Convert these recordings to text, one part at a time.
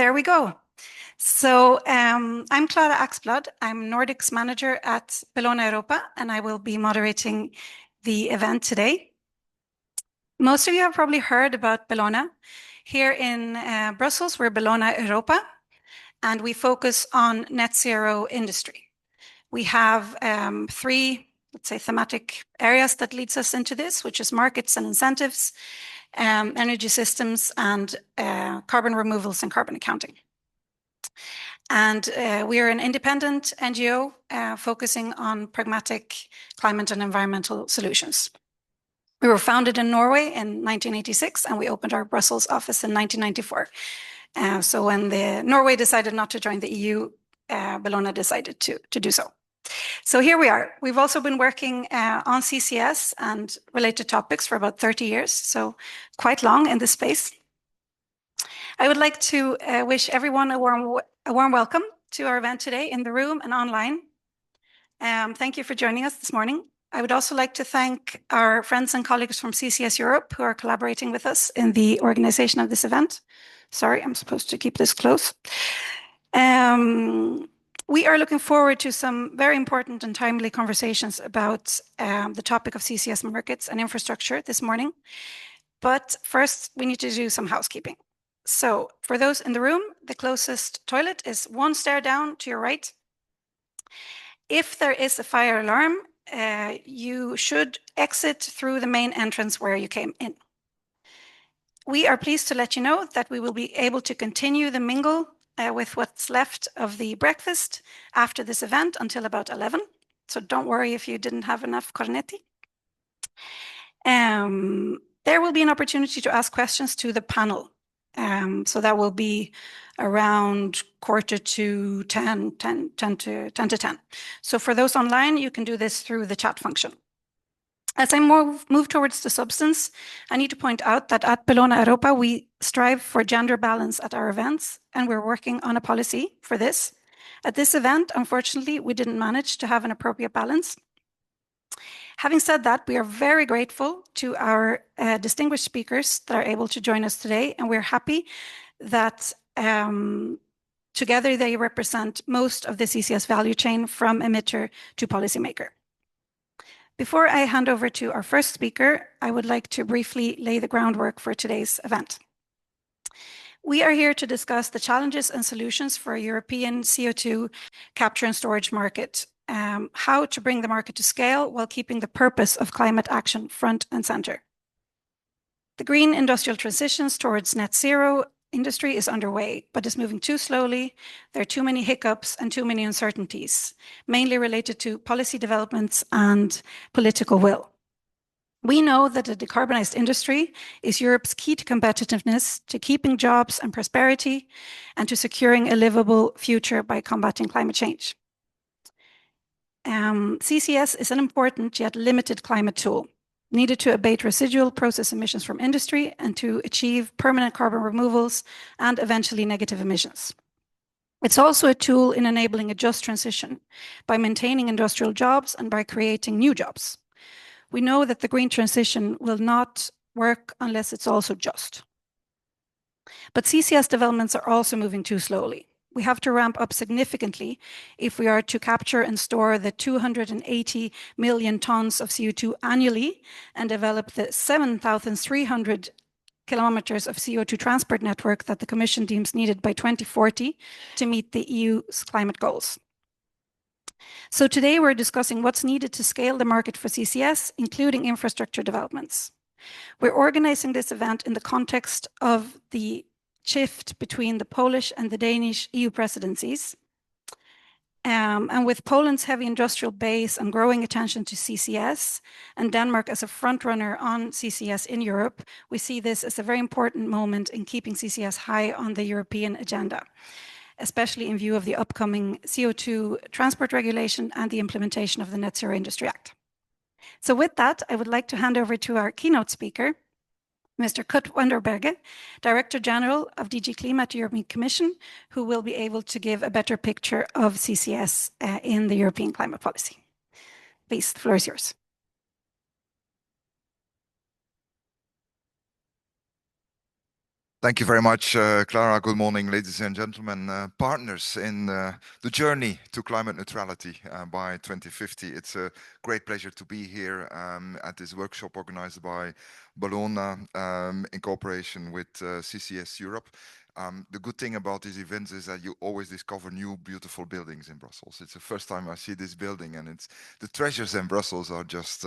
There we go. So I'm Clara Axblad. I'm Nordics Manager at Bellona Europa, and I will be moderating the event today. Most of you have probably heard about Bellona. Here in Brussels, we're Bellona Europa, and we focus on net zero industry. We have three, let's say, thematic areas that leads us into this, which is markets and incentives, energy systems, and carbon removals and carbon accounting. And we are an independent NGO focusing on pragmatic climate and environmental solutions. We were founded in Norway in 1986, and we opened our Brussels office in 1994. So when Norway decided not to join the EU, Bellona decided to do so. So here we are. We've also been working on CCS and related topics for about 30 years, so quite long in this space. I would like to wish everyone a warm welcome to our event today in the room and online. Thank you for joining us this morning. I would also like to thank our friends and colleagues from CCS Europe who are collaborating with us in the organization of this event. Sorry, I'm supposed to keep this close. We are looking forward to some very important and timely conversations about the topic of CCS markets and infrastructure this morning. But first, we need to do some housekeeping. So for those in the room, the closest toilet is one stair down to your right. If there is a fire alarm, you should exit through the main entrance where you came in. We are pleased to let you know that we will be able to continue the mingle with what's left of the breakfast after this event until about 11. So don't worry if you didn't have enough cornetti. There will be an opportunity to ask questions to the panel. So that will be around 10 to 10. So for those online, you can do this through the chat function. As I move towards the substance, I need to point out that at Bellona Europa, we strive for gender balance at our events, and we're working on a policy for this. At this event, unfortunately, we didn't manage to have an appropriate balance. Having said that, we are very grateful to our distinguished speakers that are able to join us today, and we're happy that together they represent most of the CCS value chain from emitter to policymaker. Before I hand over to our first speaker, I would like to briefly lay the groundwork for today's event. We are here to discuss the challenges and solutions for a European CO2 capture and storage market, how to bring the market to scale while keeping the purpose of climate action front and center. The green industrial transitions towards net zero industry is underway, but is moving too slowly. There are too many hiccups and too many uncertainties, mainly related to policy developments and political will. We know that a decarbonized industry is Europe's key to competitiveness, to keeping jobs and prosperity, and to securing a livable future by combating climate change. CCS is an important yet limited climate tool, needed to abate residual process emissions from industry and to achieve permanent carbon removals and eventually negative emissions. It's also a tool in enabling a just transition by maintaining industrial jobs and by creating new jobs. We know that the green transition will not work unless it's also just. But CCS developments are also moving too slowly. We have to ramp up significantly if we are to capture and store the 280 million tons of CO2 annually and develop the 7,300 kilometers of CO2 transport network that the Commission deems needed by 2040 to meet the EU's climate goals. So today we're discussing what's needed to scale the market for CCS, including infrastructure developments. We're organizing this event in the context of the shift between the Polish and the Danish EU presidencies. And with Poland's heavy industrial base and growing attention to CCS, and Denmark as a frontrunner on CCS in Europe, we see this as a very important moment in keeping CCS high on the European agenda, especially in view of the upcoming CO2 transport regulation and the implementation of the Net Zero Industry Act. So with that, I would like to hand over to our keynote speaker, Mr. Kurt Wenderberger, Director General of DG Klima at the European Commission, who will be able to give a better picture of CCS in the European climate policy. Please, the floor is yours. Thank you very much, Clara. Good morning, ladies and gentlemen. Partners in the journey to climate neutrality by 2050. It's a great pleasure to be here at this workshop organized by Bologna in cooperation with CCS Europe. The good thing about these events is that you always discover new beautiful buildings in Brussels. It's the first time I see this building, and it's the treasures in Brussels are just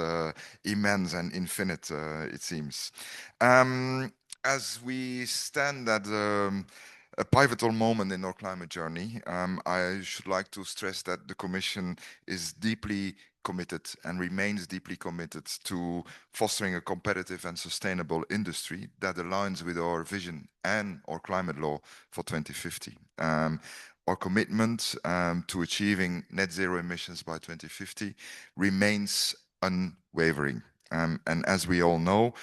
immense and infinite, it seems. As we stand at a pivotal moment in our climate journey, I should like to stress that the Commission is deeply committed and remains deeply committed to fostering a competitive and sustainable industry that aligns with our vision and our climate law for 2050. Our commitment to achieving net zero emissions by 2050 remains unwavering. And as we all know,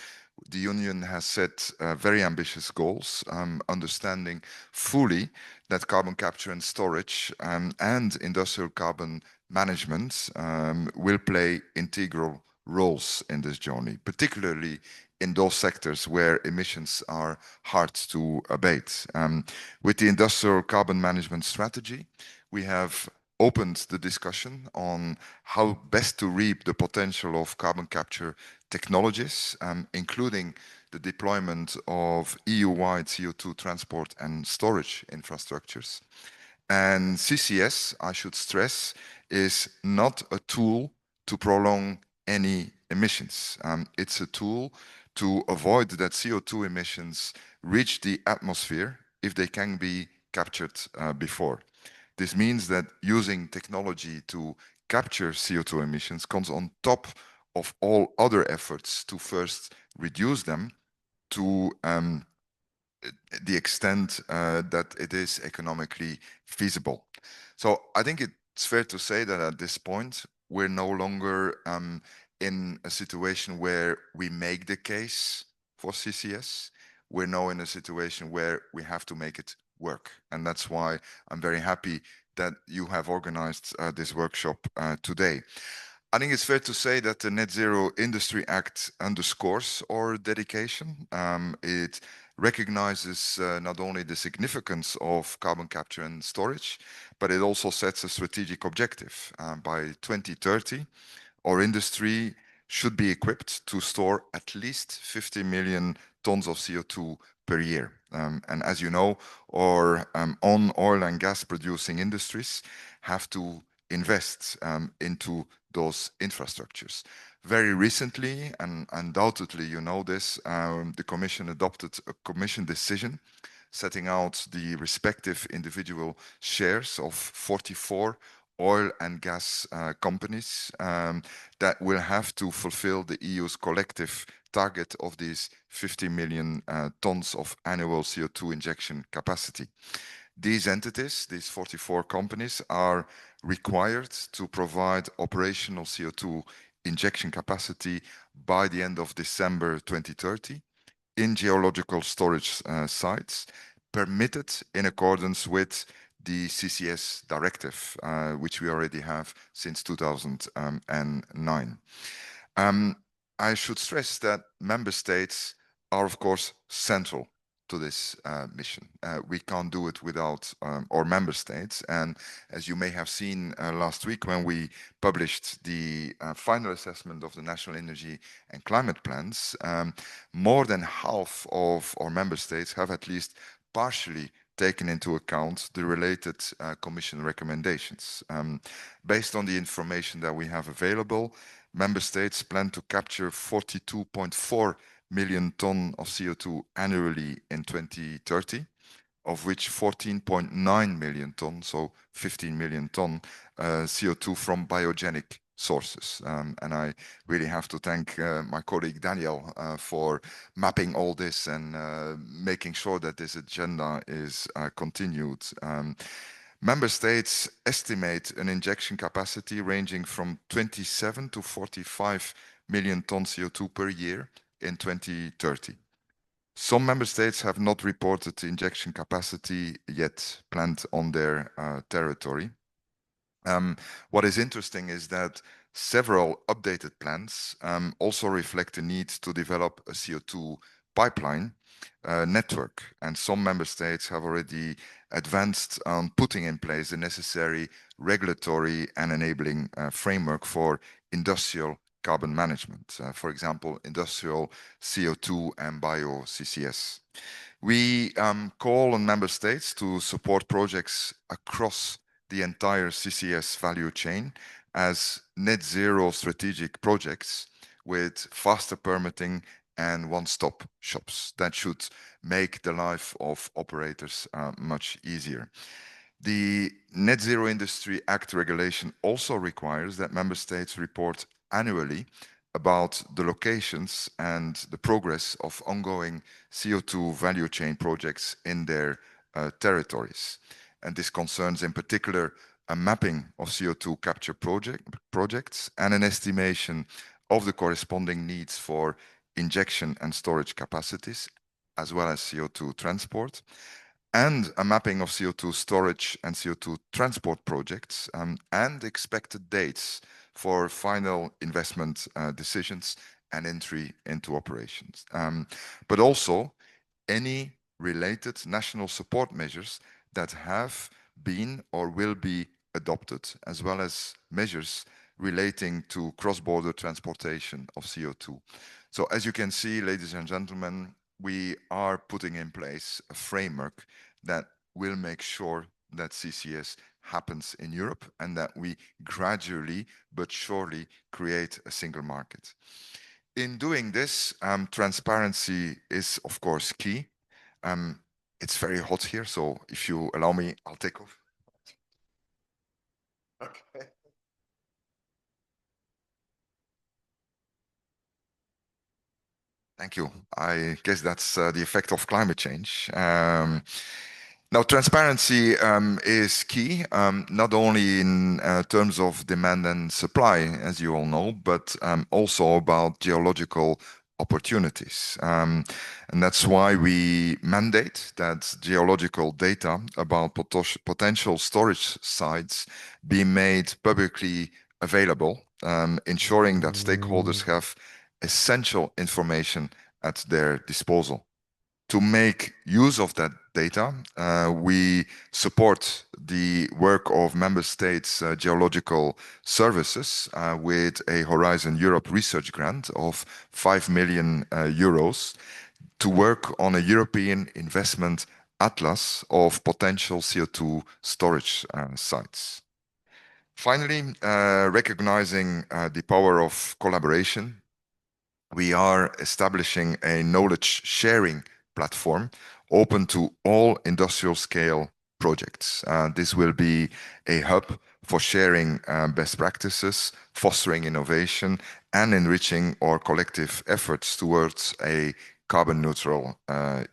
the Union has set very ambitious goals, understanding fully that carbon capture and storage and industrial carbon management will play integral roles in this journey, particularly in those sectors where emissions are hard to abate. With the industrial carbon management strategy, we have opened the discussion on how best to reap the potential of carbon capture technologies, including the deployment of EU-wide CO2 transport and storage infrastructures. And CCS, I should stress, is not a tool to prolong any emissions. It's a tool to avoid that CO2 emissions reach the atmosphere if they can be captured before. This means that using technology to capture CO2 emissions comes on top of all other efforts to first reduce them to the extent that it is economically feasible. So I think it's fair to say that at this point, we're no longer in a situation where we make the case for CCS. We're now in a situation where we have to make it work. And that's why I'm very happy that you have organized this workshop today. I think it's fair to say that the Net Zero Industry Act underscores our dedication. It recognizes not only the significance of carbon capture and storage, but it also sets a strategic objective. By 2030, our industry should be equipped to store at least 50 million tons of CO2 per year. And as you know, our on oil and gas producing industries have to invest into those infrastructures. Very recently, and undoubtedly you know this, the Commission adopted a Commission decision setting out the respective individual shares of 44 oil and gas companies that will have to fulfill the EU's collective target of these 50 million tons of annual CO2 injection capacity. These entities, these 44 companies, are required to provide operational CO2 injection capacity by the end of December 2030 in geological storage sites permitted in accordance with the CCS directive, which we already have since 2009. I should stress that member states are, of course, central to this mission. We can't do it without our member states. And as you may have seen last week when we published the final assessment of the national energy and climate plans, more than half of our member states have at least partially taken into account the related Commission recommendations. Based on the information that we have available, member states plan to capture 42.4 million ton of CO2 annually in 2030, of which 14.9 million ton, so 15 million ton CO2 from biogenic sources. And I really have to thank my colleague Daniel for mapping all this and making sure that this agenda is continued. Member states estimate an injection capacity ranging from 27 to 45 million ton CO2 per year in 2030. Some member states have not reported the injection capacity yet planned on their territory. What is interesting is that several updated plans also reflect the need to develop a CO2 pipeline network, and some member states have already advanced on putting in place the necessary regulatory and enabling framework for industrial carbon management, for example, industrial CO2 and bio CCS. We call on member states to support projects across the entire CCS value chain as net zero strategic projects with faster permitting and one-stop shops. That should make the life of operators much easier. The Net Zero Industry Act regulation also requires that member states report annually about the locations and the progress of ongoing CO2 value chain projects in their territories. And this concerns in particular a mapping of CO2 capture projects and an estimation of the corresponding needs for injection and storage capacities, as well as CO2 transport, and a mapping of CO2 storage and CO2 transport projects, and expected dates for final investment decisions and entry into operations. But also any related national support measures that have been or will be adopted, as well as measures relating to cross-border transportation of CO2. So as you can see, ladies and gentlemen, we are putting in place a framework that will make sure that CCS happens in Europe and that we gradually but surely create a single market. In doing this, transparency is of course key. It's very hot here, so if you allow me, I'll take off. Okay. Thank you. I guess that's the effect of climate change. Now, transparency is key, not only in terms of demand and supply, as you all know, but also about geological opportunities. And that's why we mandate that geological data about potential storage sites be made publicly available, ensuring that stakeholders have essential information at their disposal. To make use of that data, we support the work of member states' geological services with a Horizon Europe research grant of 5 million euros to work on a European investment atlas of potential CO2 storage sites. Finally, recognizing the power of collaboration, we are establishing a knowledge sharing platform open to all industrial scale projects. This will be a hub for sharing best practices, fostering innovation, and enriching our collective efforts towards a carbon neutral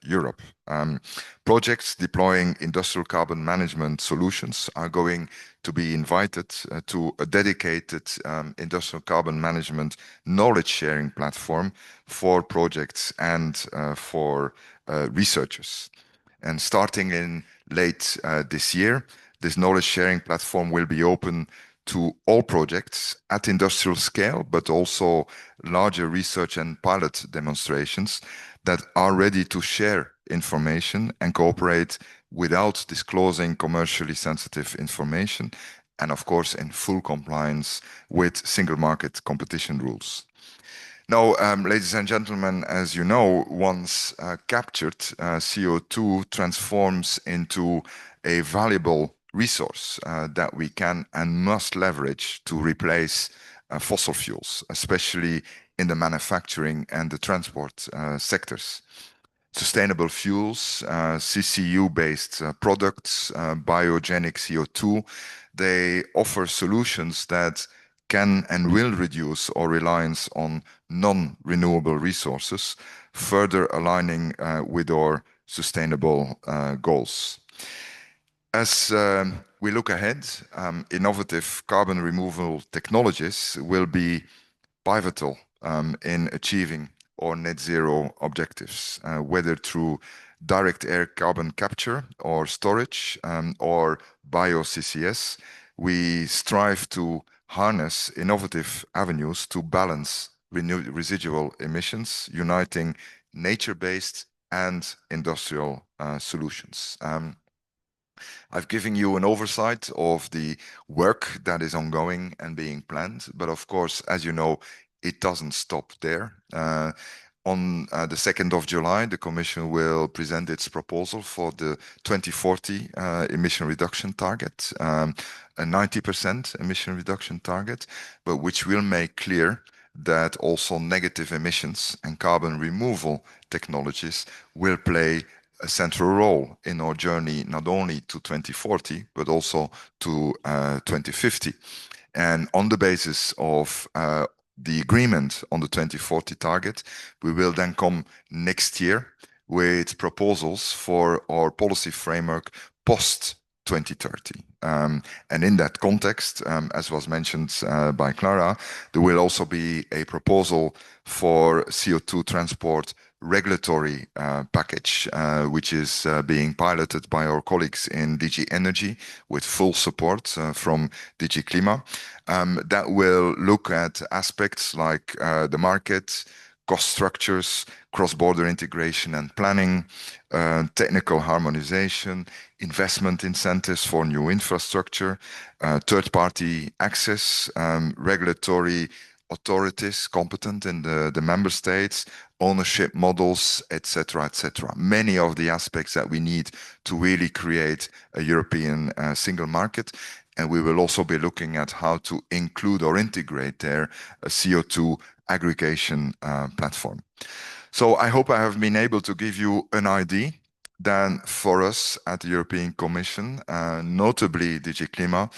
Europe. Projects deploying industrial carbon management solutions are going to be invited to a dedicated industrial carbon management knowledge sharing platform for projects and for researchers. And starting in late this year, this knowledge sharing platform will be open to all projects at industrial scale, but also larger research and pilot demonstrations that are ready to share information and cooperate without disclosing commercially sensitive information, and of course in full compliance with single market competition rules. Now, ladies and gentlemen, as you know, once captured, CO2 transforms into a valuable resource that we can and must leverage to replace fossil fuels, especially in the manufacturing and the transport sectors. Sustainable fuels, CCU-based products, biogenic CO2, they offer solutions that can and will reduce our reliance on non-renewable resources, further aligning with our sustainable goals. As we look ahead, innovative carbon removal technologies will be pivotal in achieving our net zero objectives, whether through direct air carbon capture or storage or bio-CCS. We strive to harness innovative avenues to balance residual emissions, uniting nature-based and industrial solutions. I've given you an oversight of the work that is ongoing and being planned, but of course, as you know, it doesn't stop there. On the 2nd of July, the Commission will present its proposal for the 2040 emission reduction target, a 90% emission reduction target, but which will make clear that also negative emissions and carbon removal technologies will play a central role in our journey, not only to 2040, but also to 2050. And on the basis of the agreement on the 2040 target, we will then come next year with proposals for our policy framework post 2030. And in that context, as was mentioned by Clara, there will also be a proposal for CO2 transport regulatory package, which is being piloted by our colleagues in DG Energy with full support from DG Klima. That will look at aspects like the market, cost structures, cross-border integration and planning, technical harmonization, investment incentives for new infrastructure, third-party access, regulatory authorities competent in the member states, ownership models, etc., etc. Many of the aspects that we need to really create a European single market. And we will also be looking at how to include or integrate there a CO2 aggregation platform. So I hope I have been able to give you an idea. Then for us at the European Commission, notably DG Klima,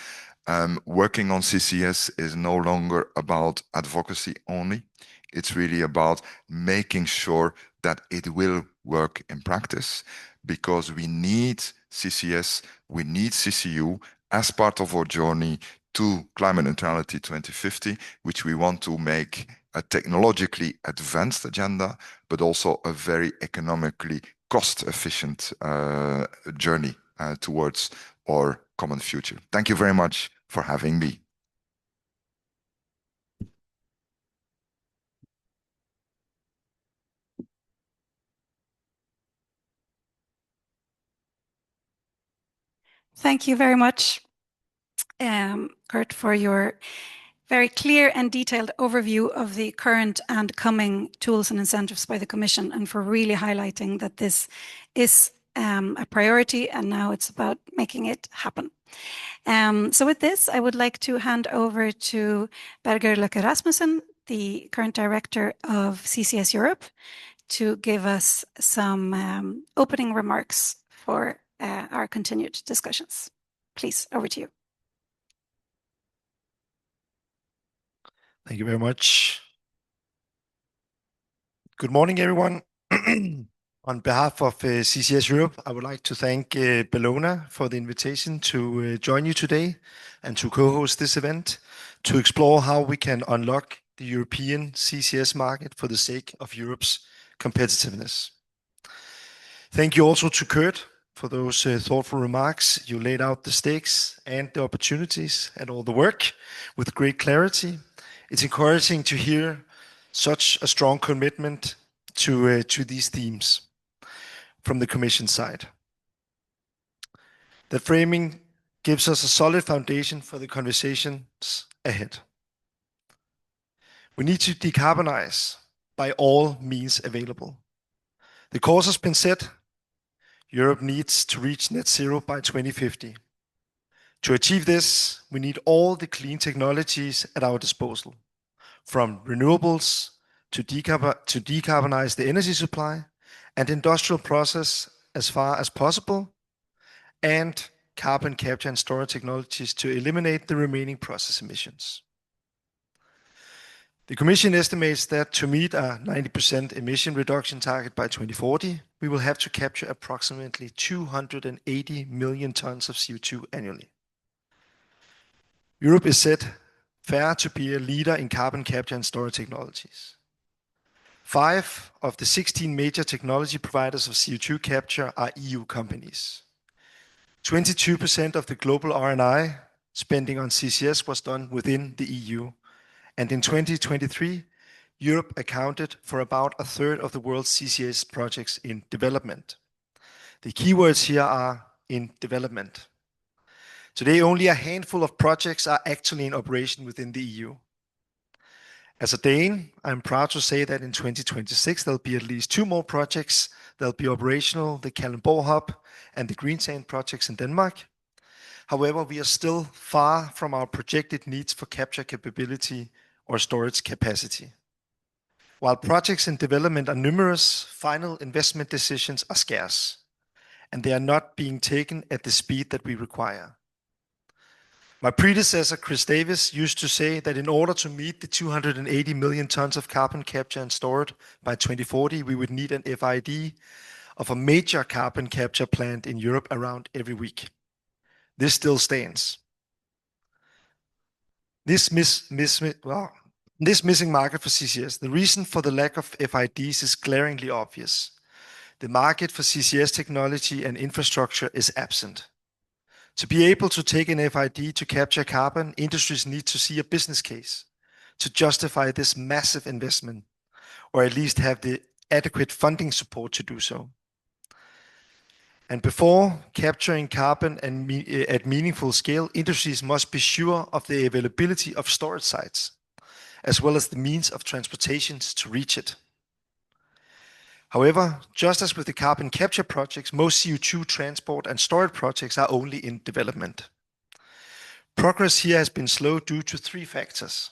working on CCS is no longer about advocacy only. It's really about making sure that it will work in practice, because we need CCS, we need CCU as part of our journey to climate neutrality 2050, which we want to make a technologically advanced agenda, but also a very economically cost-efficient journey towards our common future. Thank you very much for having me. Thank you very much, Kurt, for your very clear and detailed overview of the current and coming tools and incentives by the Commission, and for really highlighting that this is a priority and now it's about making it happen. So with this, I would like to hand over to Berger Løkke Rasmussen, the current director of CCS Europe, to give us some opening remarks for our continued discussions. Please, over to you. Thank you very much. Good morning, everyone. On behalf of CCS Europe, I would like to thank Bellona for the invitation to join you today and to co-host this event to explore how we can unlock the European CCS market for the sake of Europe's competitiveness. Thank you also to Kurt for those thoughtful remarks. You laid out the stakes and the opportunities and all the work with great clarity. It's encouraging to hear such a strong commitment to these themes from the Commission side. That framing gives us a solid foundation for the conversations ahead. We need to decarbonize by all means available. The course has been set. Europe needs to reach net zero by 2050. To achieve this, we need all the clean technologies at our disposal, from renewables to decarbonize the energy supply and industrial process as far as possible, and carbon capture and storage technologies to eliminate the remaining process emissions. The Commission estimates that to meet a 90% emission reduction target by 2040, we will have to capture approximately 280 million tons of CO2 annually. Europe is set fair to be a leader in carbon capture and storage technologies. 5 of the 16 major technology providers of CO2 capture are EU companies. 22% of the global R&I spending on CCS was done within the EU. And in 2023, Europe accounted for about a third of the world's CCS projects in development. The keywords here are in development. Today, only a handful of projects are actually in operation within the EU. As a Dane, I'm proud to say that in 2026, there'll be at least 2 more projects that'll be operational, the Kalundborg Hub and the Green Sand projects in Denmark. However, we are still far from our projected needs for capture capability or storage capacity. While projects in development are numerous, final investment decisions are scarce, and they are not being taken at the speed that we require. My predecessor, Chris Davis, used to say that in order to meet the 280 million tons of carbon capture and stored by 2040, we would need an FID of a major carbon capture plant in Europe around every week. This still stands. This missing market for CCS, the reason for the lack of FIDs is glaringly obvious. The market for CCS technology and infrastructure is absent. To be able to take an FID to capture carbon, industries need to see a business case to justify this massive investment, or at least have the adequate funding support to do so. And before capturing carbon at meaningful scale, industries must be sure of the availability of storage sites, as well as the means of transportation to reach it. However, just as with the carbon capture projects, most CO2 transport and storage projects are only in development. Progress here has been slow due to 3 factors: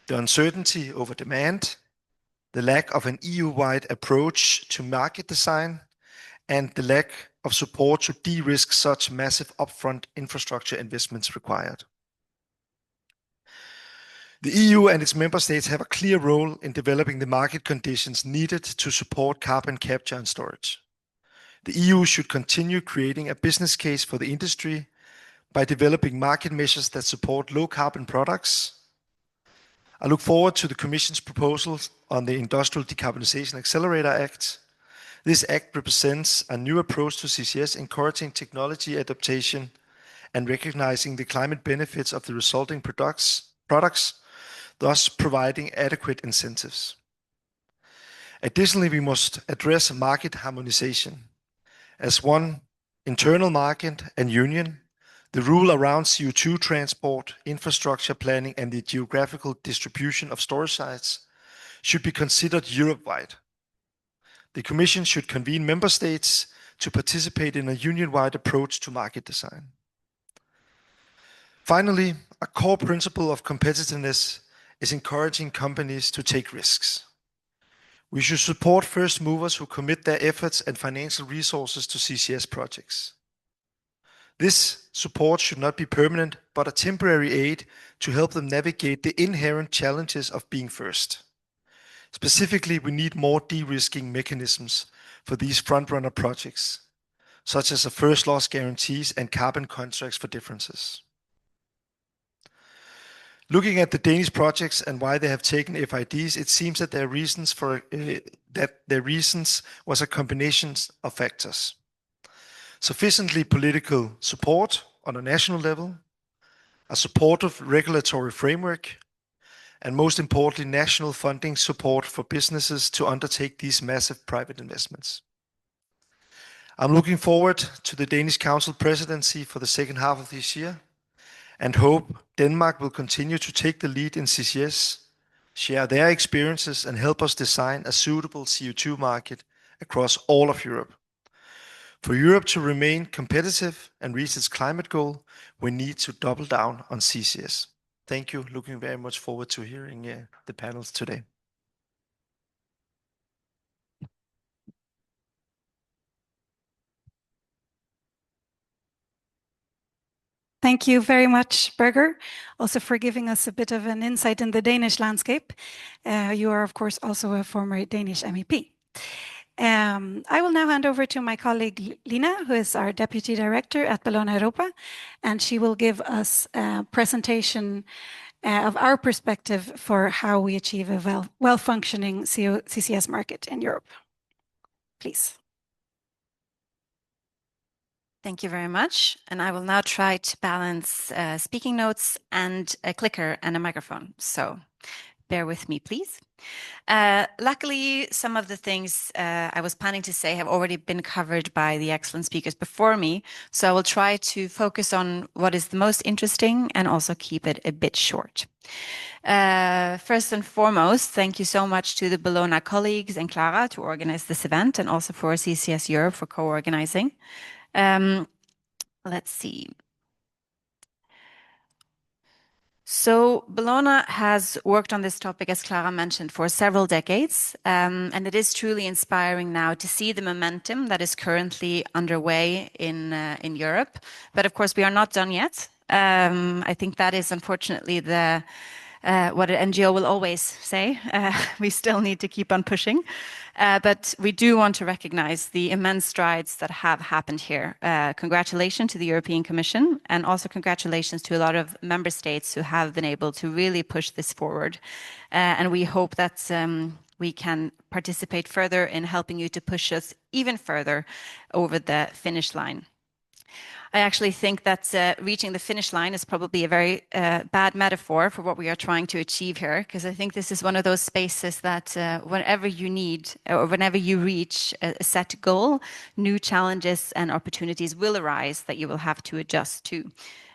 the uncertainty over demand, the lack of an EU-wide approach to market design, and the lack of support to de-risk such massive upfront infrastructure investments required. The EU and its member states have a clear role in developing the market conditions needed to support carbon capture and storage. The EU should continue creating a business case for the industry by developing market measures that support low carbon products. I look forward to the Commission's proposals on the Industrial Decarbonization Accelerator Act. This act represents a new approach to CCS, encouraging technology adaptation and recognizing the climate benefits of the resulting products, thus providing adequate incentives. Additionally, we must address market harmonization. As one internal market and union, the rule around CO2 transport, infrastructure planning, and the geographical distribution of storage sites should be considered Europe-wide. The Commission should convene member states to participate in a union-wide approach to market design. Finally, a core principle of competitiveness is encouraging companies to take risks. We should support first movers who commit their efforts and financial resources to CCS projects. This support should not be permanent, but a temporary aid to help them navigate the inherent challenges of being first. Specifically, we need more de-risking mechanisms for these front-runner projects, such as the first loss guarantees and carbon contracts for differences. Looking at the Danish projects and why they have taken FIDs, it seems that their reasons was a combination of factors: sufficiently political support on a national level, a supportive regulatory framework, and most importantly, national funding support for businesses to undertake these massive private investments. I'm looking forward to the Danish Council presidency for the second half of this year, and hope Denmark will continue to take the lead in CCS, share their experiences, and help us design a suitable CO2 market across all of Europe. For Europe to remain competitive and reach its climate goal, we need to double down on CCS. Thank you. Looking very much forward to hearing the panels today. Thank you very much, Birger, also for giving us a bit of an insight in the Danish landscape. You are, of course, also a former Danish MEP. I will now hand over to my colleague Lina, who is our Deputy Director at Bellona Europa, and she will give us a presentation of our perspective for how we achieve a well-functioning CCS market in Europe. Please. Thank you very much. And I will now try to balance speaking notes and a clicker and a microphone. So bear with me, please. Luckily, some of the things I was planning to say have already been covered by the excellent speakers before me, so I will try to focus on what is the most interesting and also keep it a bit short. First and foremost, thank you so much to the Bologna colleagues and Clara to organize this event, and also for CCS Europe for co-organizing. Let's see. So Bologna has worked on this topic, as Clara mentioned, for several decades, and it is truly inspiring now to see the momentum that is currently underway in Europe. But of course, we are not done yet. I think that is unfortunately what an NGO will always say. We still need to keep on pushing. But we do want to recognize the immense strides that have happened here. Congratulations to the European Commission, and also congratulations to a lot of member states who have been able to really push this forward. And we hope that we can participate further in helping you to push us even further over the finish line. I actually think that reaching the finish line is probably a very bad metaphor for what we are trying to achieve here, because I think this is one of those spaces that whenever you need or whenever you reach a set goal, new challenges and opportunities will arise that you will have to adjust to.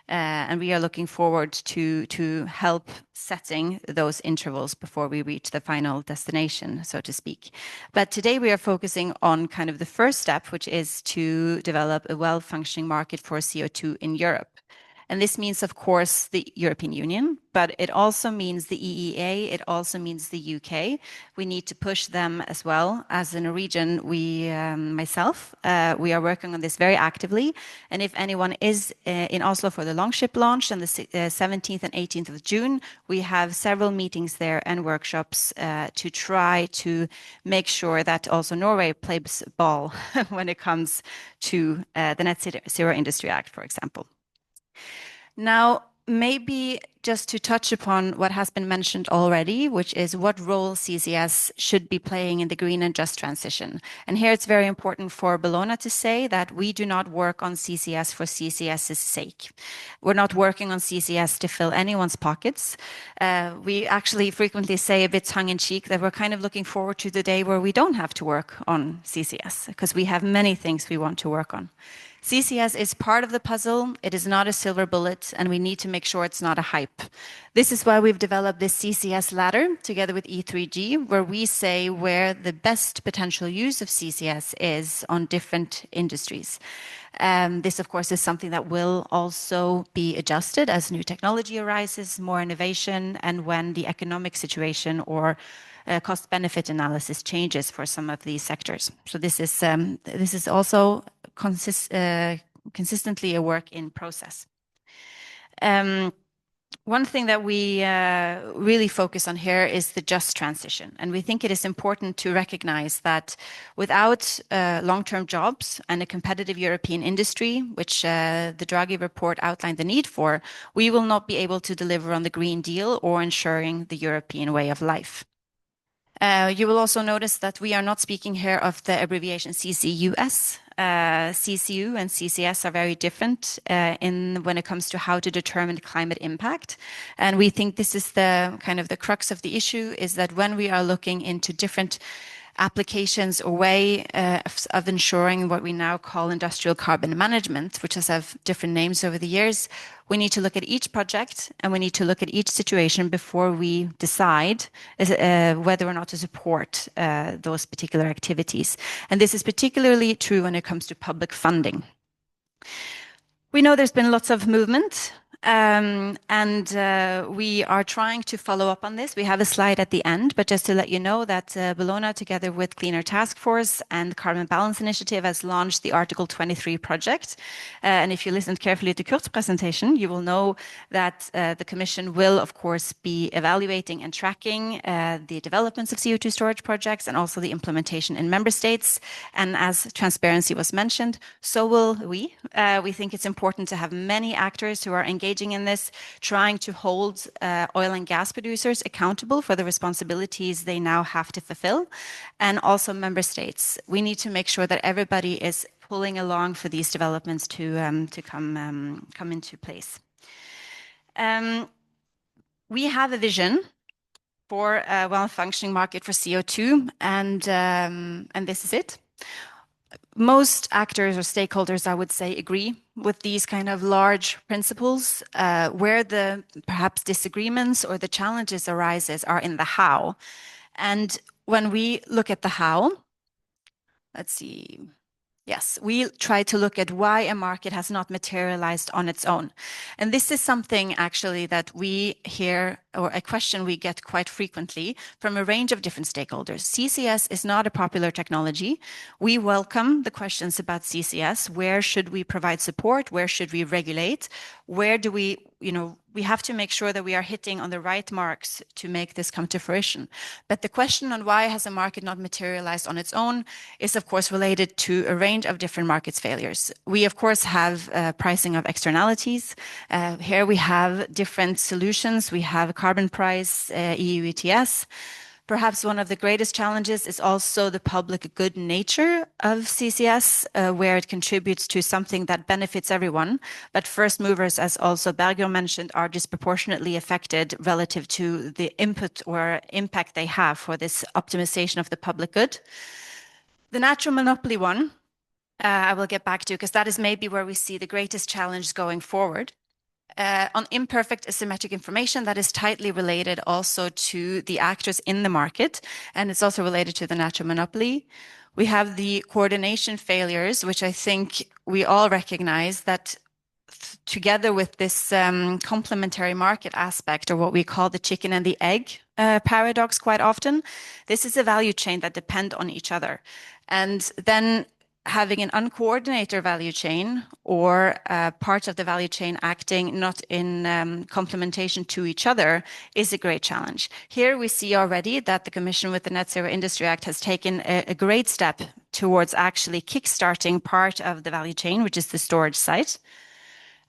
And we are looking forward to help setting those intervals before we reach the final destination, so to speak. But today we are focusing on kind of the first step, which is to develop a well-functioning market for CO2 in Europe. And this means, of course, the European Union, but it also means the EEA, it also means the UK. We need to push them as well. As a Norwegian, we are working on this very actively. And if anyone is in Oslo for the Longship launch on the 17th and 18th of June, we have several meetings there and workshops to try to make sure that also Norway plays ball when it comes to the Net Zero Industry Act, for example. Now, maybe just to touch upon what has been mentioned already, which is what role CCS should be playing in the green and just transition. And here it's very important for Bologna to say that we do not work on CCS for CCS's sake. We're not working on CCS to fill anyone's pockets. We actually frequently say a bit tongue-in-cheek that we're kind of looking forward to the day where we don't have to work on CCS, because we have many things we want to work on. CCS is part of the puzzle. It is not a silver bullet, and we need to make sure it's not a hype. This is why we've developed this CCS ladder together with E3G, where we say where the best potential use of CCS is on different industries. This, of course, is something that will also be adjusted as new technology arises, more innovation, and when the economic situation or cost-benefit analysis changes for some of these sectors. So this is also consistently a work in process. One thing that we really focus on here is the just transition. And we think it is important to recognize that without long-term jobs and a competitive European industry, which the Draghi report outlined the need for, we will not be able to deliver on the Green Deal or ensuring the European way of life. You will also notice that we are not speaking here of the abbreviation CCUS. CCU and CCS are very different when it comes to how to determine climate impact. And we think this is the kind of the crux of the issue, is that when we are looking into different applications or way of ensuring what we now call industrial carbon management, which has have different names over the years, we need to look at each project and we need to look at each situation before we decide whether or not to support those particular activities. And this is particularly true when it comes to public funding. We know there's been lots of movement. We are trying to follow up on this. We have a slide at the end, but just to let you know that Bologna, together with Cleaner Task Force and Carbon Balance Initiative, has launched the Article 23 project. And if you listened carefully to Kurt's presentation, you will know that the Commission will, of course, be evaluating and tracking the developments of CO2 storage projects and also the implementation in member states. And as transparency was mentioned, so will we. We think it's important to have many actors who are engaged in this, trying to hold oil and gas producers accountable for the responsibilities they now have to fulfill, and also member states. We need to make sure that everybody is pulling along for these developments to come into place. We have a vision for a well-functioning market for CO2, and this is it. Most actors or stakeholders, I would say, agree with these kind of large principles. Where the perhaps disagreements or the challenges arises are in the how. And when we look at the how, let's see. Yes, we try to look at why a market has not materialized on its own. And this is something actually that we hear, or a question we get quite frequently from a range of different stakeholders. CCS is not a popular technology. We welcome the questions about CCS. Where should we provide support? Where should we regulate? Where do we have to make sure that we are hitting on the right marks to make this come to fruition. But the question on why has a market not materialized on its own is, of course, related to a range of different markets failures. We, of course, have pricing of externalities. Here we have different solutions. We have a carbon price, EU ETS. Perhaps one of the greatest challenges is also the public good nature of CCS, where it contributes to something that benefits everyone. But first movers, as also Berger mentioned, are disproportionately affected relative to the input or impact they have for this optimization of the public good. The natural monopoly one, I will get back to, because that is maybe where we see the greatest challenge going forward. On imperfect asymmetric information, that is tightly related also to the actors in the market, and it's also related to the natural monopoly. We have the coordination failures, which I think we all recognize that together with this complementary market aspect, or what we call the chicken and the egg paradox quite often, this is a value chain that depend on each other. And then having an uncoordinated value chain or parts of the value chain acting not in complementation to each other is a great challenge. Here we see already that the Commission with the Net Zero Industry Act has taken a great step towards actually kickstarting part of the value chain, which is the storage site.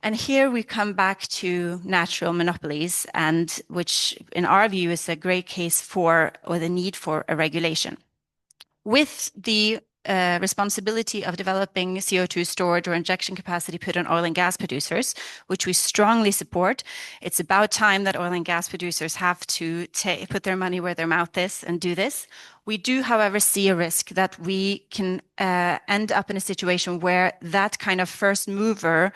And here we come back to natural monopolies, and which in our view is a great case for, or the need for, a regulation. With the responsibility of developing CO2 storage or injection capacity put on oil and gas producers, which we strongly support. It's about time that oil and gas producers have to put their money where their mouth is and do this. We do, however, see a risk that we can end up in a situation where that kind of first mover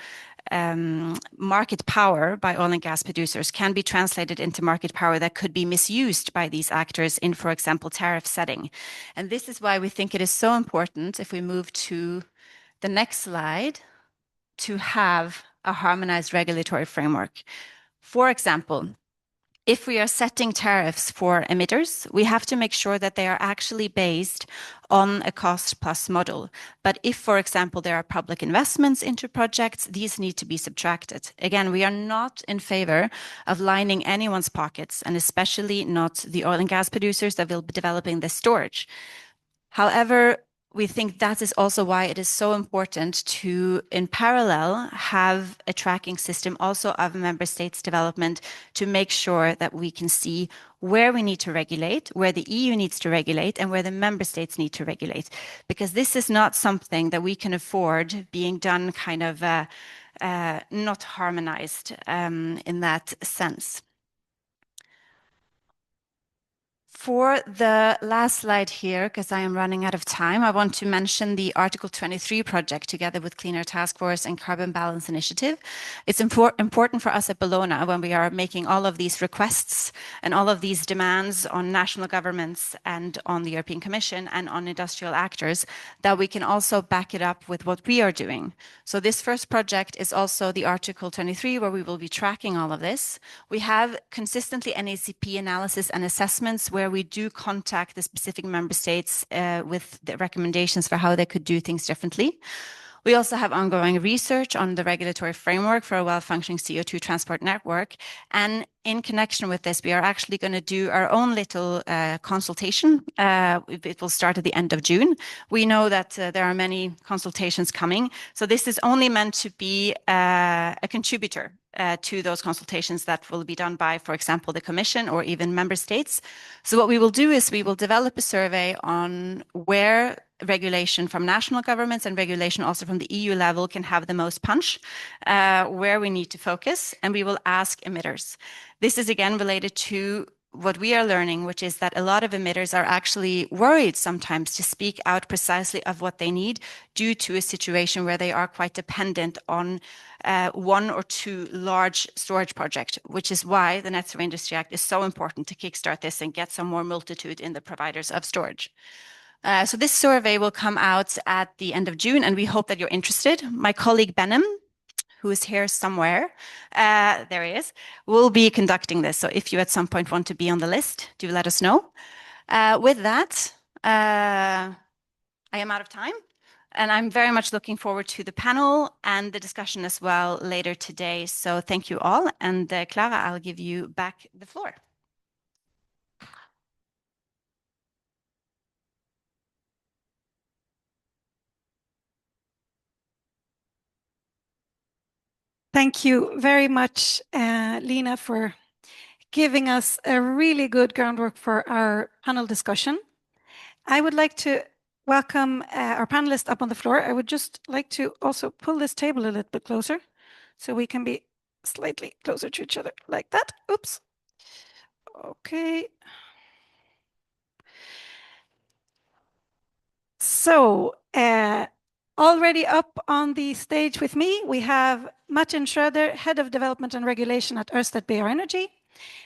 market power by oil and gas producers can be translated into market power that could be misused by these actors in, for example, tariff setting. And this is why we think it is so important, if we move to the next slide, to have a harmonized regulatory framework. For example, if we are setting tariffs for emitters, we have to make sure that they are actually based on a cost plus model. But if, for example, there are public investments into projects, these need to be subtracted. Again, we are not in favor of lining anyone's pockets, and especially not the oil and gas producers that will be developing this storage. However, we think that is also why it is so important to, in parallel, have a tracking system also of member states' development to make sure that we can see where we need to regulate, where the EU needs to regulate, and where the member states need to regulate. Because this is not something that we can afford being done kind of not harmonized in that sense. For the last slide here, because I am running out of time, I want to mention the Article 23 project together with Clean Air Task Force and Carbon Balance Initiative. It's important for us at Bellona when we are making all of these requests and all of these demands on national governments and on the European Commission and on industrial actors, that we can also back it up with what we are doing. So this first project is also the Article 23, where we will be tracking all of this. We have consistently NACP analysis and assessments where we do contact the specific member states with the recommendations for how they could do things differently. We also have ongoing research on the regulatory framework for a well-functioning CO2 transport network. And in connection with this, we are actually going to do our own little consultation. It will start at the end of June. We know that there are many consultations coming. So this is only meant to be a contributor to those consultations that will be done by, for example, the Commission or even member states. So what we will do is we will develop a survey on where regulation from national governments and regulation also from the EU level can have the most punch, where we need to focus, and we will ask emitters. This is again related to what we are learning, which is that a lot of emitters are actually worried sometimes to speak out precisely of what they need due to a situation where they are quite dependent on one or two large storage projects, which is why the Net Zero Industry Act is so important to kickstart this and get some more multitude in the providers of storage. So this survey will come out at the end of June, and we hope that you're interested. My colleague Benham, who is here somewhere, there he is, will be conducting this. So if you at some point want to be on the list, do let us know. With that, I am out of time, and I'm very much looking forward to the panel and the discussion as well later today. So thank you all, and Clara, I'll give you back the floor. Thank you very much, Lina, for giving us a really good groundwork for our panel discussion. I would like to welcome our panelists up on the floor. I would just like to also pull this table a little bit closer so we can be slightly closer to each other like that. Oops. Okay. So already up on the stage with me, we have Martin Schröder, Head of Development and Regulation at Ørsted BR Energy.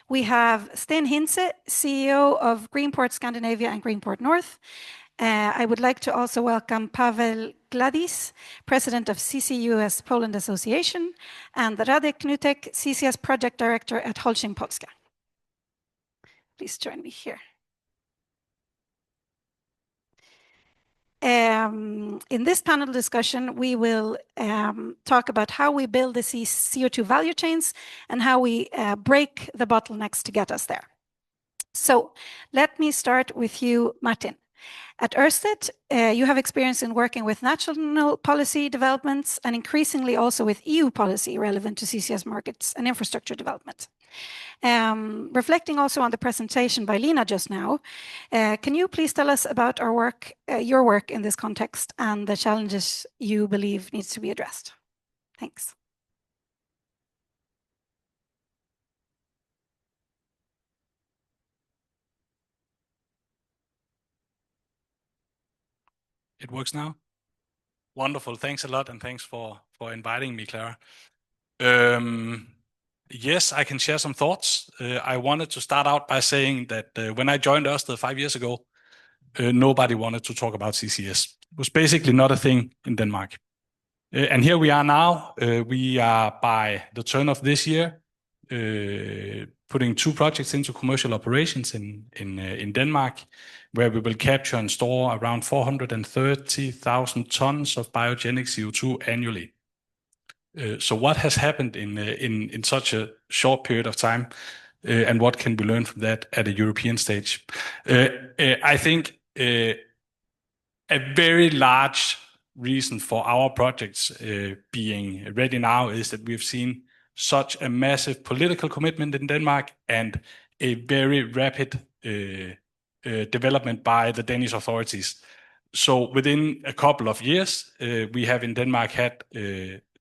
We have Sten Hinse, CEO of Greenport Scandinavia and Greenport North. I would like to also welcome Pavel Gladys, President of CCUS Poland Association, and Radek Knutek, CCS Project Director at Holcim Polska. Please join me here. In this panel discussion, we will talk about how we build the CO2 value chains and how we break the bottlenecks to get us there. So let me start with you, Martin. At Ørsted, you have experience in working with national policy developments and increasingly also with EU policy relevant to CCS markets and infrastructure development. Reflecting also on the presentation by Lina just now, can you please tell us about our work, your work in this context and the challenges you believe needs to be addressed? Thanks. It works now? Wonderful. Thanks a lot, and thanks for inviting me, Clara. Yes, I can share some thoughts. I wanted to start out by saying that when I joined Ørsted 5 years ago, nobody wanted to talk about CCS. It was basically not a thing in Denmark. And here we are now. We are, by the turn of this year, putting 2 projects into commercial operations in Denmark, where we will capture and store around 430,000 tons of biogenic CO2 annually. So what has happened in such a short period of time, and what can we learn from that at a European stage? I think a very large reason for our projects being ready now is that we've seen such a massive political commitment in Denmark and a very rapid development by the Danish authorities. So within a couple of years, we have in Denmark had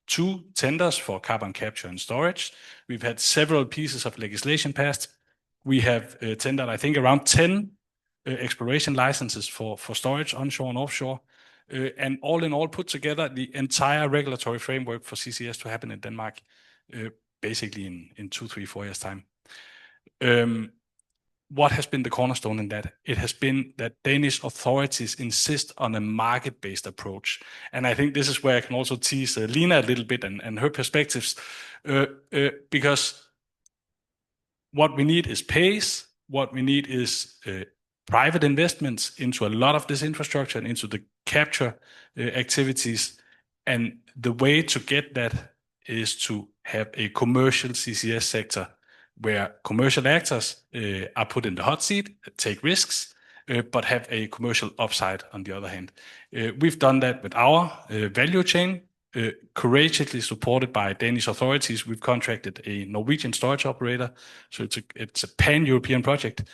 2 tenders for carbon capture and storage. We've had several pieces of legislation passed. We have tendered, I think, around 10 exploration licenses for storage onshore and offshore. And all in all, put together the entire regulatory framework for CCS to happen in Denmark, basically in 2, 3, 4 years' time. What has been the cornerstone in that? It has been that Danish authorities insist on a market-based approach. And I think this is where I can also tease Lina a little bit and her perspectives, because what we need is pace. What we need is private investments into a lot of this infrastructure and into the capture activities. And the way to get that is to have a commercial CCS sector where commercial actors are put in the hot seat, take risks, but have a commercial upside on the other hand. We've done that with our value chain, courageously supported by Danish authorities. We've contracted a Norwegian storage operator, so it's a pan-European project.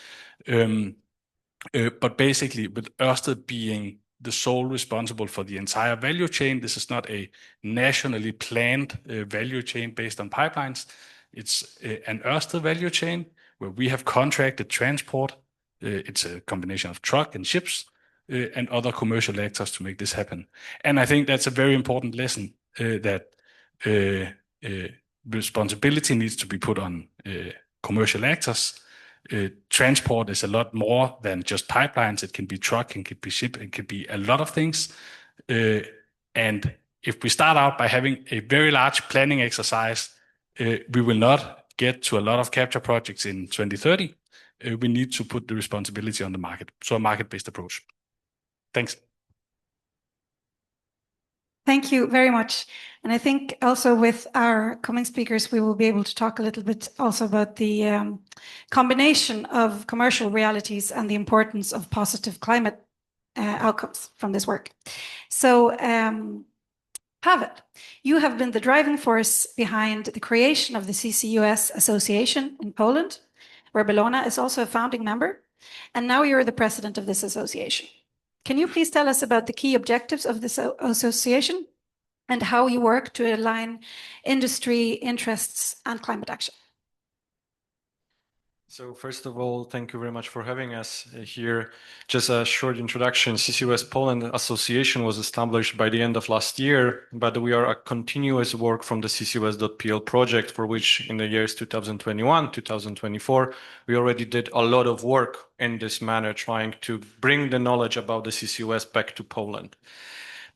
But basically, with Ørsted being the sole responsible for the entire value chain, this is not a nationally planned value chain based on pipelines. It's an Ørsted value chain where we have contracted transport. It's a combination of truck and ships and other commercial actors to make this happen. And I think that's a very important lesson that responsibility needs to be put on commercial actors. Transport is a lot more than just pipelines. It can be truck, it can be ship, it can be a lot of things. And if we start out by having a very large planning exercise, we will not get to a lot of capture projects in 2030. We need to put the responsibility on the market. So a market-based approach. Thanks. Thank you very much. And I think also with our coming speakers, we will be able to talk a little bit also about the combination of commercial realities and the importance of positive climate outcomes from this work. So, Pavel, you have been the driving force behind the creation of the CCUS Association in Poland, where Bellona is also a founding member, and now you're the president of this association. Can you please tell us about the key objectives of this association and how you work to align industry interests and climate action? So first of all, thank you very much for having us here. Just a short introduction. CCUS Poland Association was established by the end of last year, but we are a continuous work from the CCUS.pl project, for which in the years 2021, 2024, we already did a lot of work in this manner, trying to bring the knowledge about the CCUS back to Poland.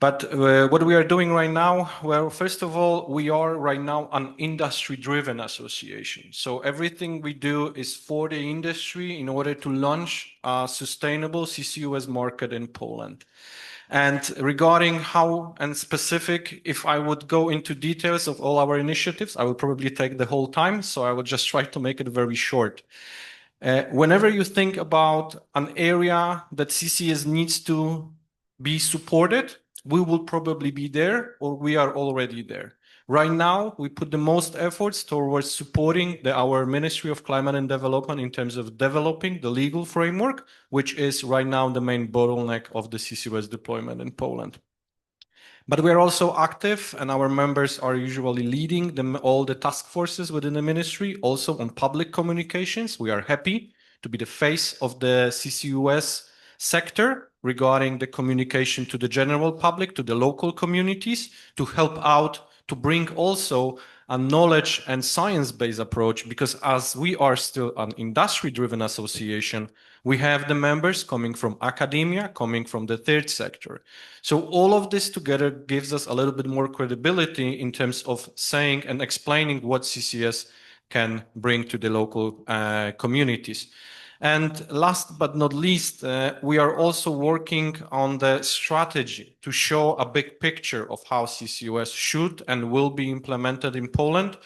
But what we are doing right now, well, first of all, we are right now an industry-driven association. So everything we do is for the industry in order to launch a sustainable CCUS market in Poland. And regarding how and specific, if I would go into details of all our initiatives, I would probably take the whole time. So I would just try to make it very short. Whenever you think about an area that CCS needs to be supported, we will probably be there, or we are already there. Right now, we put the most efforts towards supporting our Ministry of Climate and Development in terms of developing the legal framework, which is right now the main bottleneck of the CCUS deployment in Poland. But we are also active, and our members are usually leading all the task forces within the ministry, also on public communications. We are happy to be the face of the CCUS sector regarding the communication to the general public, to the local communities, to help out, to bring also a knowledge and science-based approach, because as we are still an industry-driven association, we have the members coming from academia, coming from the third sector. So all of this together gives us a little bit more credibility in terms of saying and explaining what CCS can bring to the local communities. And last but not least, we are also working on the strategy to show a big picture of how CCUS should and will be implemented in Poland,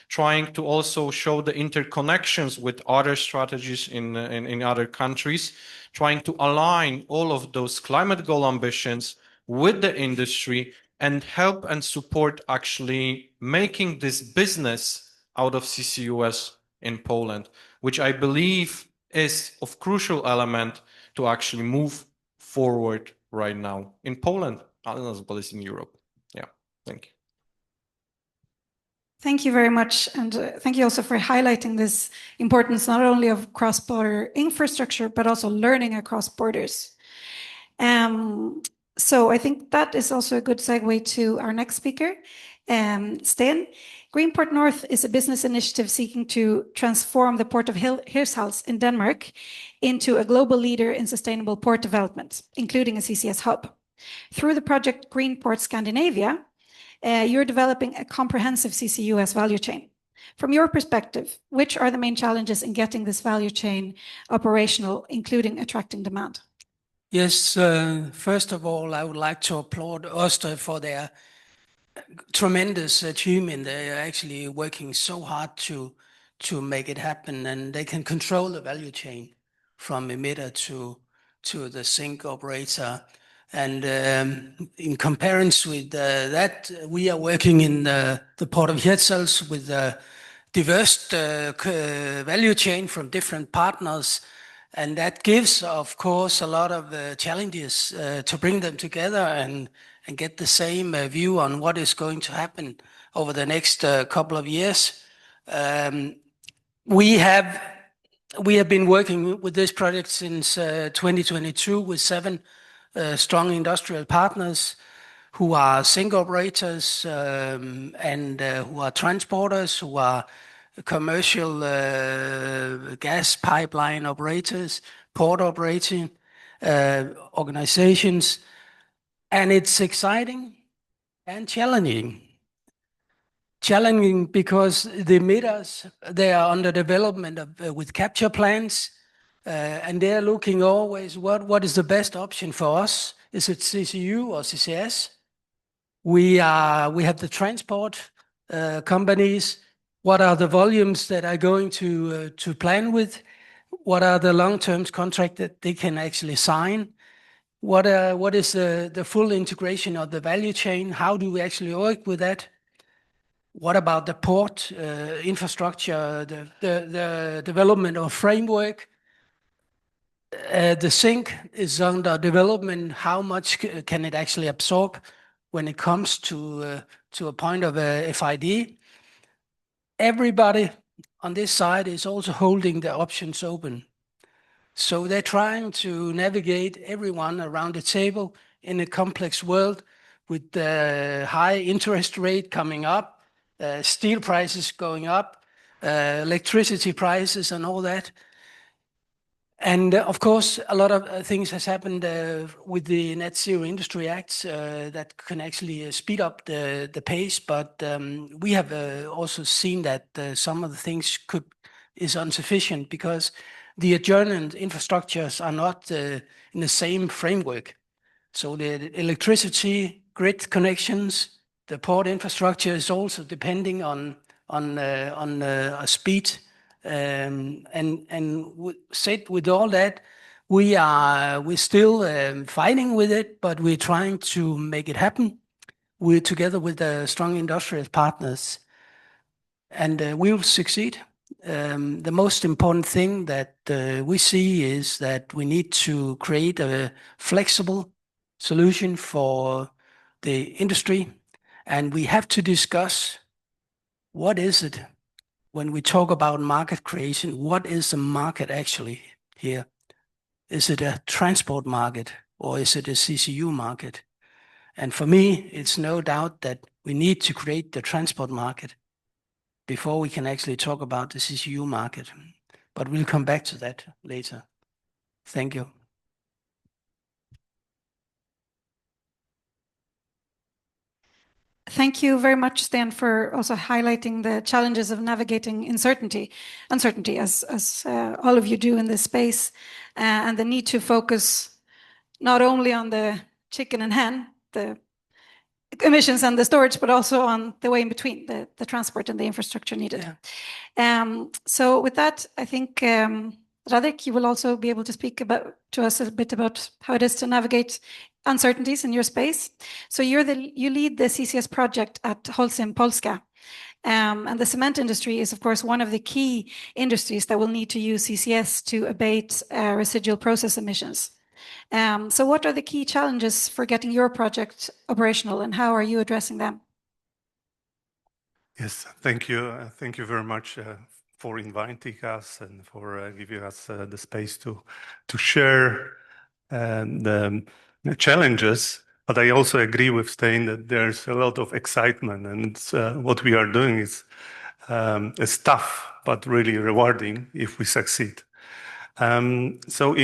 trying to also show the interconnections with other strategies in other countries, trying to align all of those climate goal ambitions with the industry and help and support actually making this business out of CCUS in Poland, which I believe is of crucial element to actually move forward right now in Poland as well as in Europe. Yeah, thank you. Thank you very much. And thank you also for highlighting this importance not only of cross-border infrastructure, but also learning across borders. So I think that is also a good segue to our next speaker, Sten. Greenport North is a business initiative seeking to transform the port of Hirtshals in Denmark into a global leader in sustainable port development, including a CCS hub. Through the project Greenport Scandinavia, you're developing a comprehensive CCUS value chain. From your perspective, which are the main challenges in getting this value chain operational, including attracting demand? Yes, first of all, I would like to applaud Ørsted for their tremendous achievement. They are actually working so hard to make it happen, and they can control the value chain from emitter to the sink operator. And in comparison with that, we are working in the port of Hirtshals with a diverse value chain from different partners. And that gives, of course, a lot of challenges to bring them together and get the same view on what is going to happen over the next couple of years. We have We have been working with this project since 2022 with 7 strong industrial partners who are sink operators and who are transporters, who are commercial gas pipeline operators, port operating organizations. And it's exciting and challenging. Challenging because the emitters, they are under development with capture plans, and they're looking always what is the best option for us? Is it CCU or CCS? We have the transport companies. What are the volumes that are going to plan with? What are the long-term contract that they can actually sign? What is the full integration of the value chain? How do we actually work with that? What about the port infrastructure, the development of framework? The sink is under development. How much can it actually absorb when it comes to a point of FID? Everybody on this side is also holding the options open. So they're trying to navigate everyone around the table in a complex world with the high interest rate coming up, steel prices going up, electricity prices and all that. And of course, a lot of things has happened with the Net Zero Industry Acts that can actually speed up the pace. But we have also seen that some of the things is insufficient because the adjourned infrastructures are not in the same framework. So the electricity grid connections, the port infrastructure is also depending on a speed. And said with all that, we're still fighting with it, but we're trying to make it happen. We're together with the strong industrial partners, and we will succeed. The most important thing that we see is that we need to create a flexible solution for the industry, and we have to discuss what is it when we talk about market creation, what is the market actually here? Is it a transport market or is it a CCU market? And for me, it's no doubt that we need to create the transport market before we can actually talk about the CCU market. But we'll come back to that later. Thank you. Thank you very much, Stan, for also highlighting the challenges of navigating uncertainty, as all of you do in this space, and the need to focus not only on the chicken and hen, the emissions and the storage, but also on the way in between, the transport and the infrastructure needed. Yeah. So with that, I think Radek, you will also be able to speak to us a bit about how it is to navigate uncertainties in your space. So you lead the CCS project at Holcim Polska. And the cement industry is, of course, one of the key industries that will need to use CCS to abate residual process emissions. So what are the key challenges for getting your project operational, and how are you addressing them? Yes, thank you. Thank you very much for inviting us and for giving us the space to share the challenges. But I also agree with Stein that there's a lot of excitement, and what we are doing is tough, but really rewarding if we succeed. So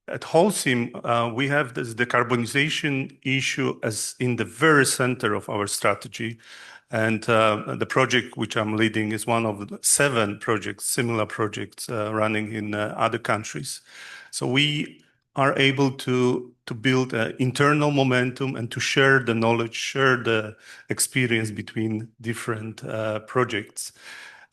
at Holcim, we have this decarbonization issue as in the very center of our strategy. And the project which I'm leading is one of the 7 projects, similar projects running in other countries. So we are able to build internal momentum and to share the knowledge, share the experience between different projects.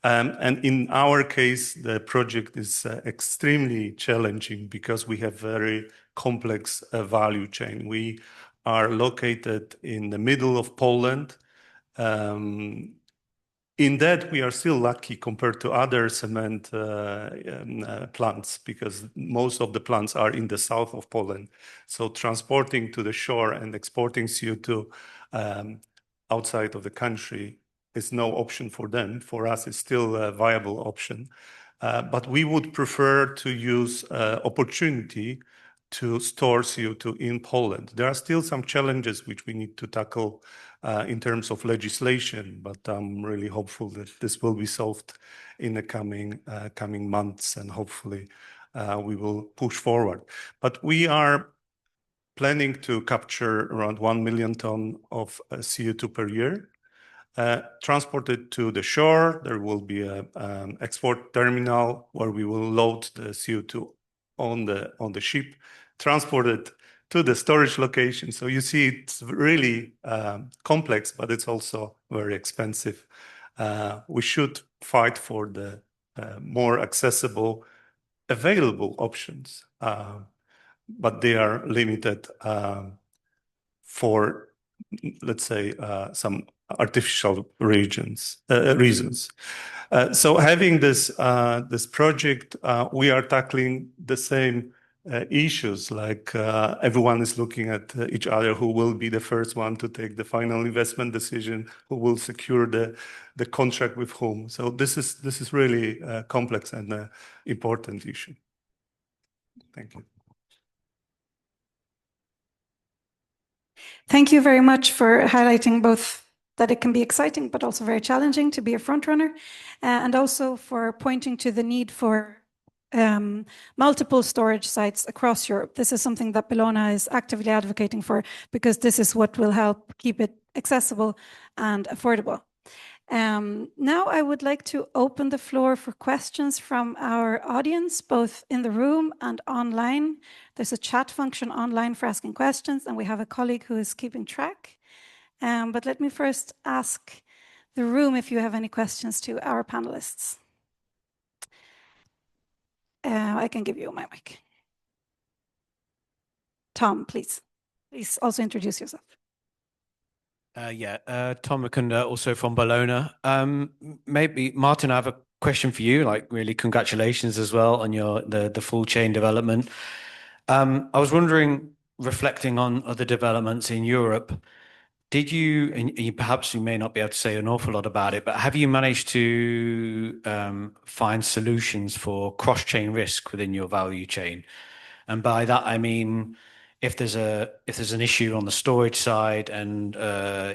And in our case, the project is extremely challenging because we have very complex value chain. We are located in the middle of Poland. In that, we are still lucky compared to other cement plants because most of the plants are in the south of Poland. So transporting to the shore and exporting CO2 outside of the country is no option for them. For us, it's still a viable option. But we would prefer to use opportunity to store CO2 in Poland. There are still some challenges which we need to tackle in terms of legislation, but I'm really hopeful that this will be solved in the coming months, and hopefully we will push forward. But we are planning to capture around 1 million ton of CO2 per year, transported to the shore. There will be an export terminal where we will load the CO2 on the ship, transported to the storage location. So you see, it's really complex, but it's also very expensive. We should fight for the more accessible, available options, but they are limited for, let's say, some artificial reasons. So having this project, we are tackling the same issues, like everyone is looking at each other, who will be the first one to take the final investment decision, who will secure the contract with whom. So this is really complex and important issue. Thank you. Thank you very much for highlighting both that it can be exciting, but also very challenging to be a front runner, and also for pointing to the need for multiple storage sites across Europe. This is something that Bellona is actively advocating for, because this is what will help keep it accessible and affordable. Now I would like to open the floor for questions from our audience, both in the room and online. There's a chat function online for asking questions, and we have a colleague who is keeping track. But let me first ask the room if you have any questions to our panelists. I can give you my mic. Tom, please. Please also introduce yourself. Tom Mukunda, also from Bellona. Maybe, Martin, I have a question for you, like really congratulations as well on the full chain development. I was wondering, reflecting on other developments in Europe, did you, and perhaps you may not be able to say an awful lot about it, but have you managed to find solutions for cross-chain risk within your value chain? And by that, I mean, if there's an issue on the storage side and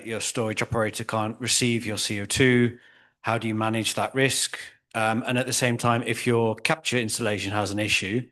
your storage operator can't receive your CO2, how do you manage that risk? And at the same time, if your capture installation has an issue,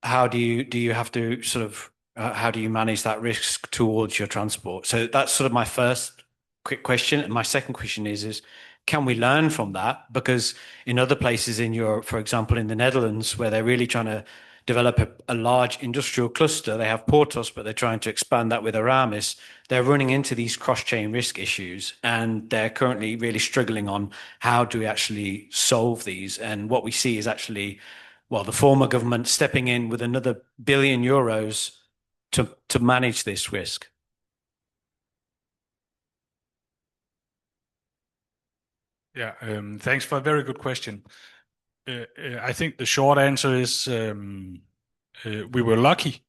how do you have to sort of how do you manage that risk towards your transport? So that's sort of my first quick question. And my second question is can we learn from that? Because in other places in Europe, for example, in the Netherlands, where they're really trying to develop a large industrial cluster, they have Porthos, but they're trying to expand that with Aramis. They're running into these cross-chain risk issues, and they're currently really struggling on how do we actually solve these. And what we see is actually, well, the former government stepping in with another €1 billion to manage this risk. Yeah, thanks for a very good question. I think the short answer is we were lucky.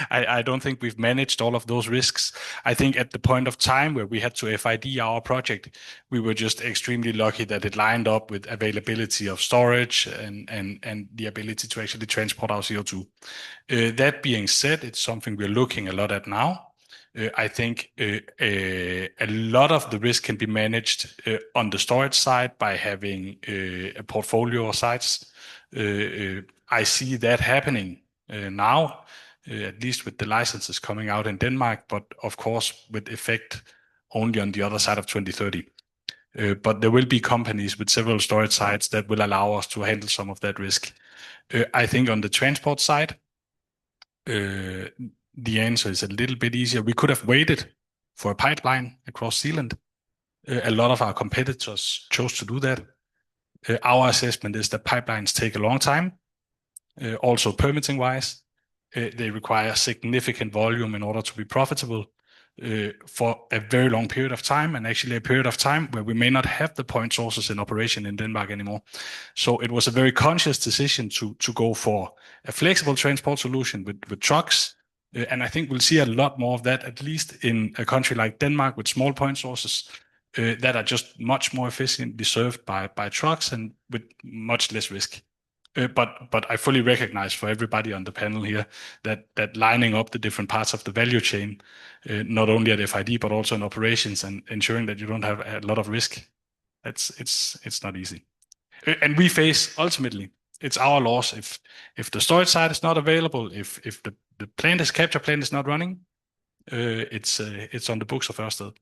I don't think we've managed all of those risks. I think at the point of time where we had to FID our project, we were just extremely lucky that it lined up with availability of storage and the ability to actually transport our CO2. That being said, it's something we're looking a lot at now. I think a lot of the risk can be managed on the storage side by having a portfolio of sites. I see that happening now, at least with the licenses coming out in Denmark, but of course with effect only on the other side of 2030. But there will be companies with several storage sites that will allow us to handle some of that risk. I think on the transport side, the answer is a little bit easier. We could have waited for a pipeline across Zealand. A lot of our competitors chose to do that. Our assessment is that pipelines take a long time. Also permitting-wise, they require significant volume in order to be profitable for a very long period of time, and actually a period of time where we may not have the point sources in operation in Denmark anymore. So it was a very conscious decision to go for a flexible transport solution with trucks. And I think we'll see a lot more of that, at least in a country like Denmark with small point sources. that are just much more efficiently served by trucks and with much less risk. But I fully recognize for everybody on the panel here that lining up the different parts of the value chain, not only at FID but also in operations and ensuring that you don't have a lot of risk, it's not easy. And we face ultimately it's our loss if the storage site is not available, if the capture plant is not running, it's on the books of Ørsted.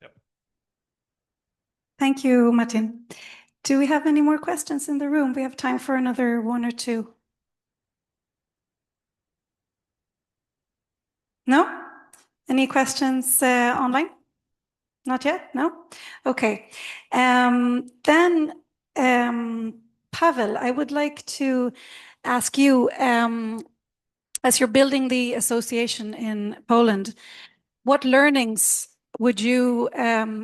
Yep. Thank you, Martin. Do we have any more questions in the room? We have time for another one or two. No? Any questions online? Not yet? No? Okay. Then, Pavel, I would like to ask you, as you're building the association in Poland, what learnings would you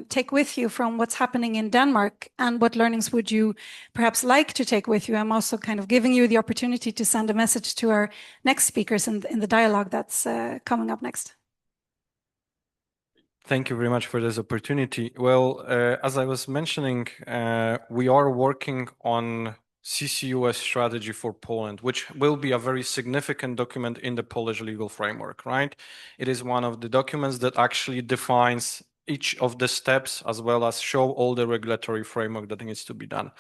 take with you from what's happening in Denmark, and what learnings would you perhaps like to take with you? I'm also kind of giving you the opportunity to send a message to our next speakers in the dialogue that's coming up next. Thank you very much for this opportunity. Well, as I was mentioning, we are working on CCUS strategy for Poland, which will be a very significant document in the Polish legal framework, right? It is one of the documents that actually defines each of the steps as well as show all the regulatory framework that needs to be done.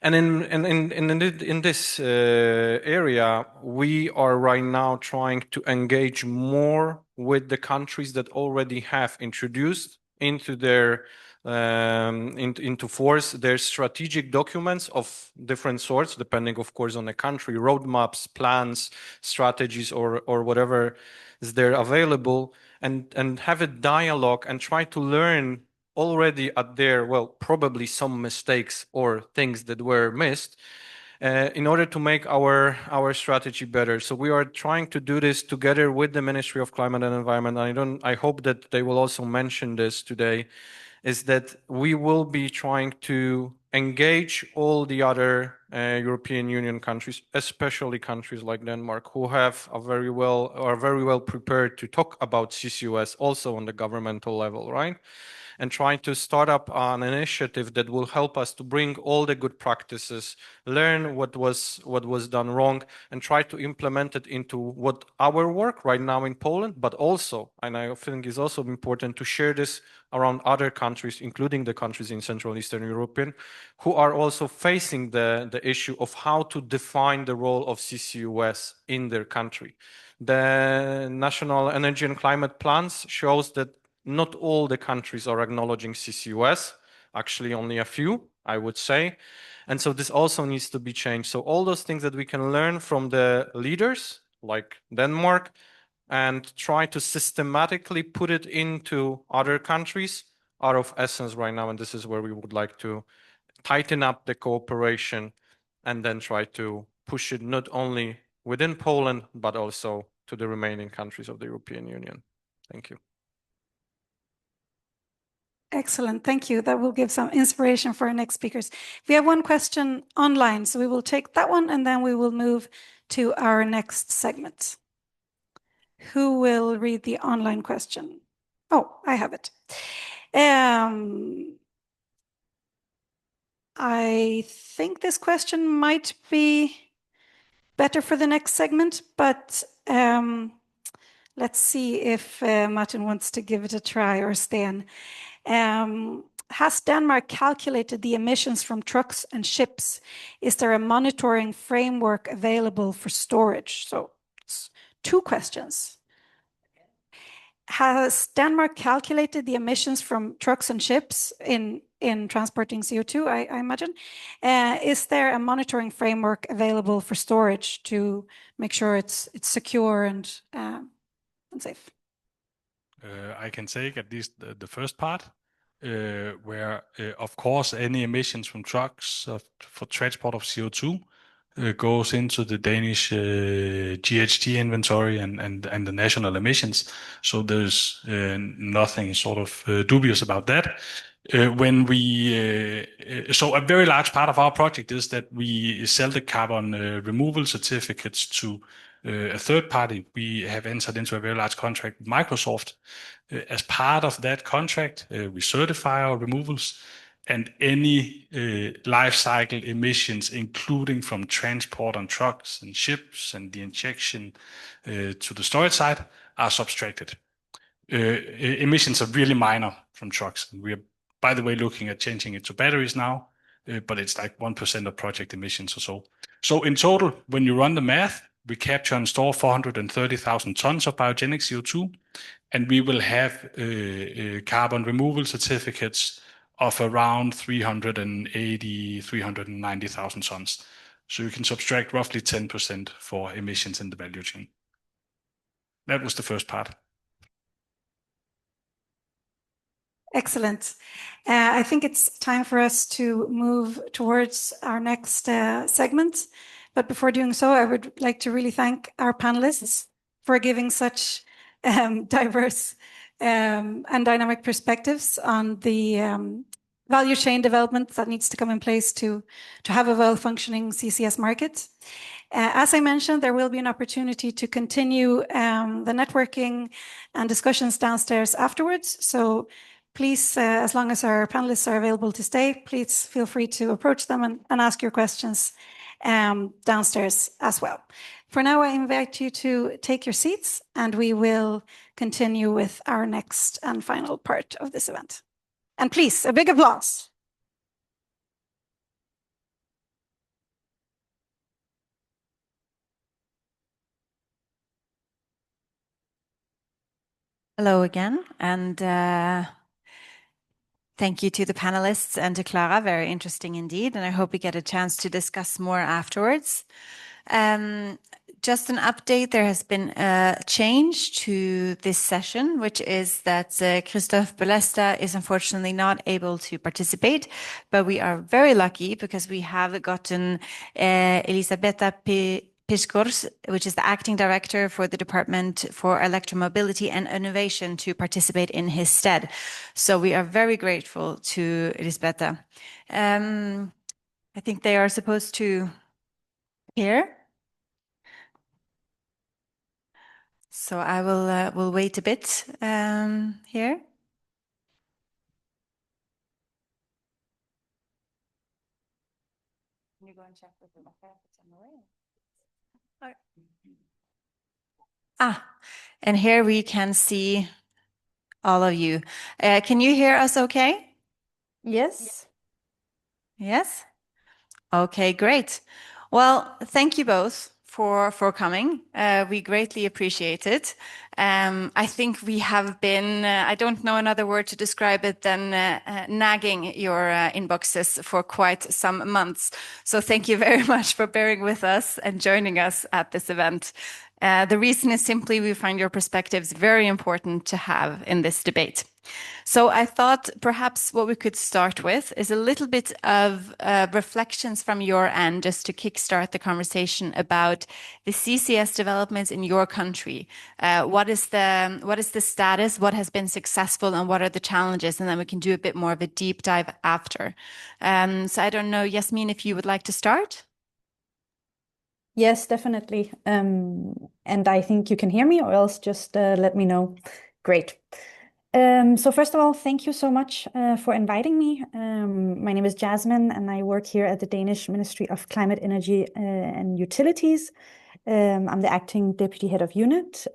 And in this area, we are right now trying to engage more with the countries that already have introduced into their into force their strategic documents of different sorts, depending, of course, on the country, roadmaps, plans, strategies, or whatever is there available, and have a dialogue and try to learn already at their, well, probably some mistakes or things that were missed in order to make our strategy better. So we are trying to do this together with the Ministry of Climate and Environment. I hope that they will also mention this today, is that we will be trying to engage all the other European Union countries, especially countries like Denmark, who are very well prepared to talk about CCUS also on the governmental level, right? And trying to start up an initiative that will help us to bring all the good practices, learn what was done wrong, and try to implement it into what our work right now in Poland, but also, and I think is also important to share this around other countries, including the countries in Central and Eastern Europe, who are also facing the issue of how to define the role of CCUS in their country. The National Energy and Climate Plans shows that not all the countries are acknowledging CCUS, actually only a few, I would say. And so this also needs to be changed. So all those things that we can learn from the leaders, like Denmark, and try to systematically put it into other countries are of essence right now. And this is where we would like to tighten up the cooperation and then try to push it not only within Poland, but also to the remaining countries of the European Union. Thank you. Excellent, thank you. That will give some inspiration for our next speakers. We have one question online, so we will take that one and then we will move to our next segment. Who will read the online question? Oh, I have it. I think this question might be better for the next segment, but let's see if Martin wants to give it a try, or Sten. Has Denmark calculated the emissions from trucks and ships? Is there a monitoring framework available for storage? So it's two questions. Has Denmark calculated the emissions from trucks and ships in transporting CO2, I imagine? Is there a monitoring framework available for storage to make sure it's secure and safe? I can take at least the first part, where, of course, any emissions from trucks for transport of CO2 goes into the Danish GHG inventory and the national emissions. So there's nothing sort of dubious about that. So a very large part of our project is that we sell the carbon removal certificates to a third party. We have entered into a very large contract with Microsoft As part of that contract, we certify our removals and any life cycle emissions, including from transport on trucks and ships and the injection to the storage site, are subtracted. Emissions are really minor from trucks. We are, by the way, looking at changing it to batteries now, but it's like 1% of project emissions or so. So in total, when you run the math, we capture and store 430,000 tons of biogenic CO2, and we will have carbon removal certificates of around 390,000 tons. So you can subtract roughly 10% for emissions in the value chain. That was the first part. Excellent. I think it's time for us to move towards our next segment. But before doing so, I would like to really thank our panelists for giving such diverse and dynamic perspectives on the value chain development that needs to come in place to have a well-functioning CCS market. As I mentioned, there will be an opportunity to continue the networking and discussions downstairs afterwards. So please, as long as our panelists are available to stay, please feel free to approach them and ask your questions downstairs as well. For now, I invite you to take your seats and we will continue with our next and final part of this event. And please, a big applause. Hello again, and thank you to the panelists and to Clara. Very interesting indeed, and I hope we get a chance to discuss more afterwards. Just an update, there has been a change to this session, which is that Christophe Belesta is unfortunately not able to participate, but we are very lucky because we have gotten Elisabetta Piskors, which is the acting director for the Department for Electromobility and Innovation, to participate in his stead. So we are very grateful to Elisabetta. I think they are supposed to hear. So I will wait a bit here. Can you go and check with the it's on the way? And here we can see all of you. Can you hear us okay? Yes. Yes? Okay, great. Well, thank you both for coming. We greatly appreciate it. I think we have been, I don't know another word to describe it than nagging your inboxes for quite some months. So thank you very much for bearing with us and joining us at this event. The reason is simply we find your perspectives very important to have in this debate. So I thought perhaps what we could start with is a little bit of reflections from your end, just to kickstart the conversation about the CCS developments in your country. What is the status? What has been successful, and what are the challenges? And then we can do a bit more of a deep dive after. So I don't know, Yasmin, if you would like to start. Yes, definitely. And I think you can hear me, or else just let me know. Great. So first of all, thank you so much for inviting me. My name is Jasmine, and I work here at the Danish Ministry of Climate, Energy and Utilities. I'm the acting deputy head of unit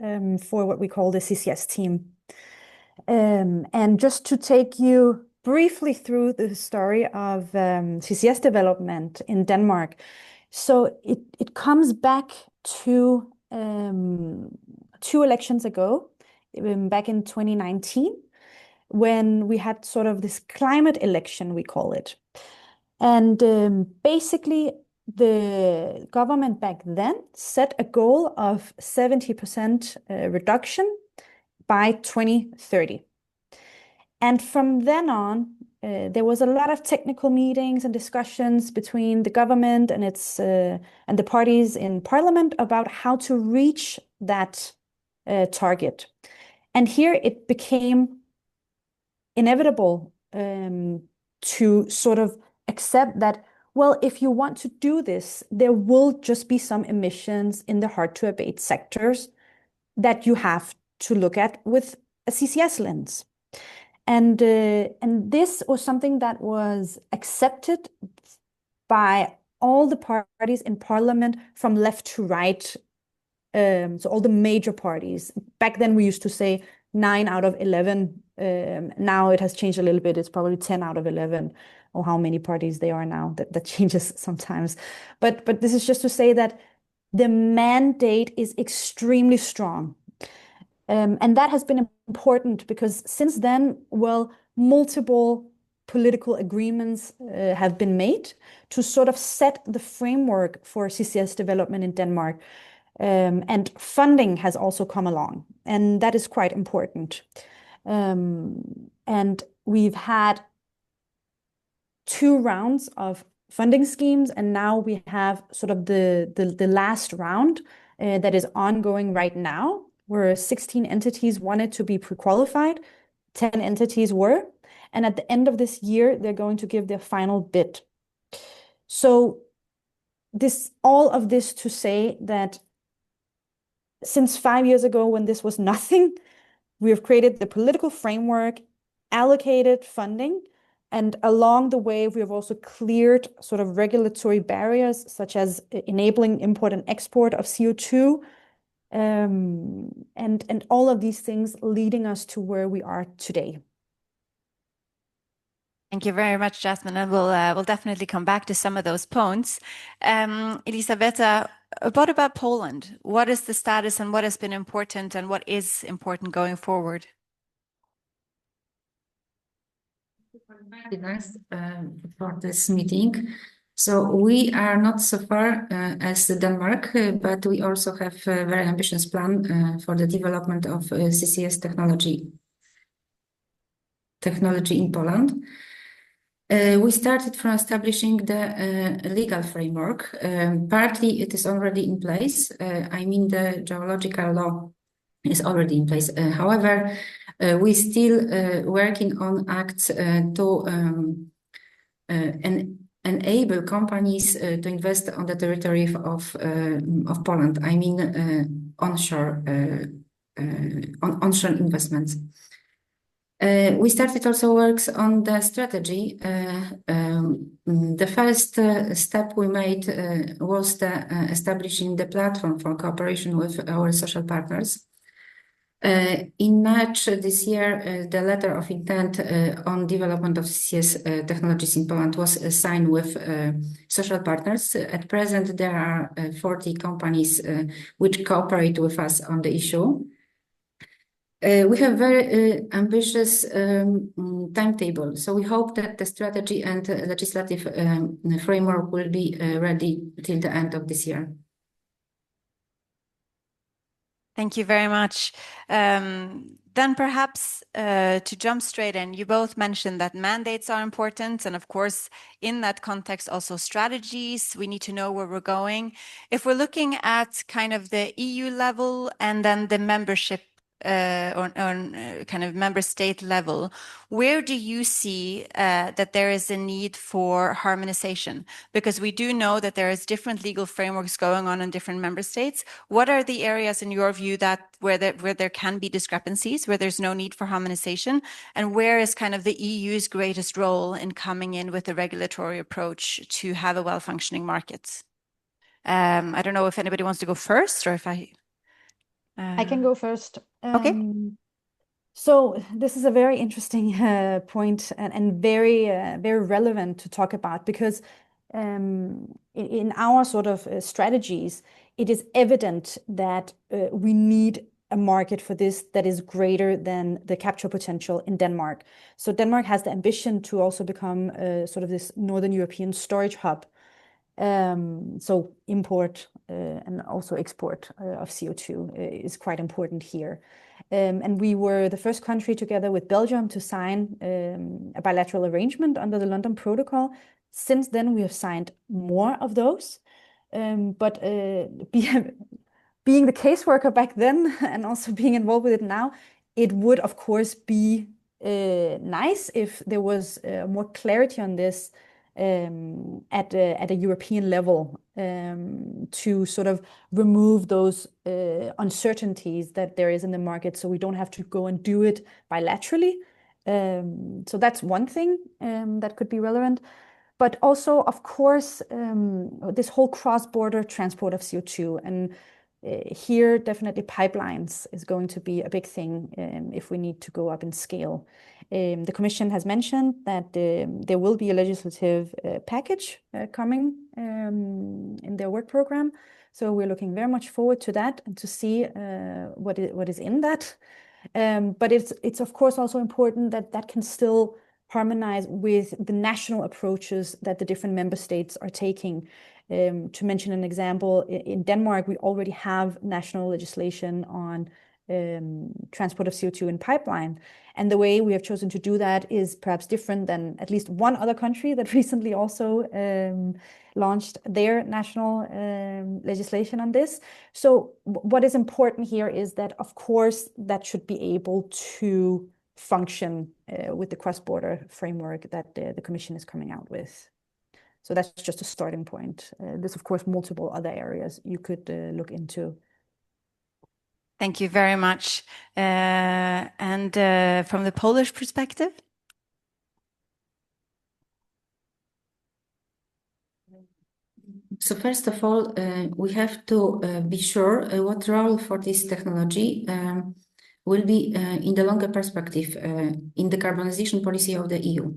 for what we call the CCS team. And just to take you briefly through the story of CCS development in Denmark. So it comes back to 2 elections ago, back in 2019, when we had sort of this climate election, we call it. And basically, the government back then set a goal of 70% reduction by 2030. And from then on, there was a lot of technical meetings and discussions between the government and its and the parties in parliament about how to reach that target. And here it became inevitable to sort of accept that, well, if you want to do this, there will just be some emissions in the hard to abate sectors that you have to look at with a CCS lens. And this was something that was accepted by all the parties in parliament from left to right. So all the major parties. Back then we used to say 9 out of 11. Now it has changed a little bit. It's probably 10 out of 11, or how many parties they are now. That changes sometimes. But this is just to say that the mandate is extremely strong. And that has been important because since then, well, multiple political agreements have been made to sort of set the framework for CCS development in Denmark. And funding has also come along, and that is quite important. And we've had 2 rounds of funding schemes, and now we have sort of the last round that is ongoing right now, where 16 entities wanted to be pre-qualified, 10 entities were, and at the end of this year, they're going to give their final bid. So all of this to say that since 5 years ago, when this was nothing, we have created the political framework, allocated funding, and along the way, we have also cleared sort of regulatory barriers, such as enabling import and export of CO2, and all of these things leading us to where we are today. Thank you very much, Jasmine, and we'll definitely come back to some of those points. Elisabetta, what about Poland? What is the status and what has been important and what is important going forward? Very nice for this meeting. So we are not so far as Denmark, but we also have a very ambitious plan for the development of CCS technology in Poland. We started from establishing the legal framework. Partly it is already in place. I mean, the geological law is already in place. However, we still working on acts to enable companies to invest on the territory of Poland. I mean, onshore investments. We started also works on the strategy. The first step we made was establishing the platform for cooperation with our social partners. In March this year, the letter of intent on development of CCS technologies in Poland was signed with social partners. At present, there are 40 companies which cooperate with us on the issue. We have very ambitious timetable, so we hope that the strategy and legislative framework will be ready till the end of this year. Thank you very much. Then perhaps to jump straight in, you both mentioned that mandates are important, and of course, in that context, also strategies. We need to know where we're going. If we're looking at kind of the EU level and then the membership on kind of member state level, where do you see that there is a need for harmonization? Because we do know that there is different legal frameworks going on in different member states. What are the areas in your view that where there can be discrepancies, where there's no need for harmonization, and where is kind of the EU's greatest role in coming in with a regulatory approach to have a well-functioning market? I don't know if anybody wants to go first or if I can go first. Okay. So this is a very interesting point and very very relevant to talk about, because in our sort of strategies, it is evident that we need a market for this that is greater than the capture potential in Denmark. So Denmark has the ambition to also become sort of this Northern European storage hub. So import and also export of CO2 is quite important here. And we were the first country together with Belgium to sign a bilateral arrangement under the London Protocol. Since then, we have signed more of those. But being the caseworker back then and also being involved with it now, it would, of course, be nice if there was more clarity on this at a European level to sort of remove those uncertainties that there is in the market, so we don't have to go and do it bilaterally. So that's one thing that could be relevant. But also, of course, this whole cross-border transport of CO2, and here definitely pipelines is going to be a big thing if we need to go up in scale. The Commission has mentioned that there will be a legislative package coming in their work program. So we're looking very much forward to that and to see what is in that. But it's of course also important that that can still harmonize with the national approaches that the different member states are taking. To mention an example, in Denmark, we already have national legislation on transport of CO2 in pipeline. And the way we have chosen to do that is perhaps different than at least one other country that recently also launched their national legislation on this. So what is important here is that, of course, that should be able to function with the cross-border framework that the Commission is coming out with. So that's just a starting point. There's, of course, multiple other areas you could look into. Thank you very much. And from the Polish perspective? So first of all, we have to be sure what role for this technology will be in the longer perspective in the decarbonization policy of the EU.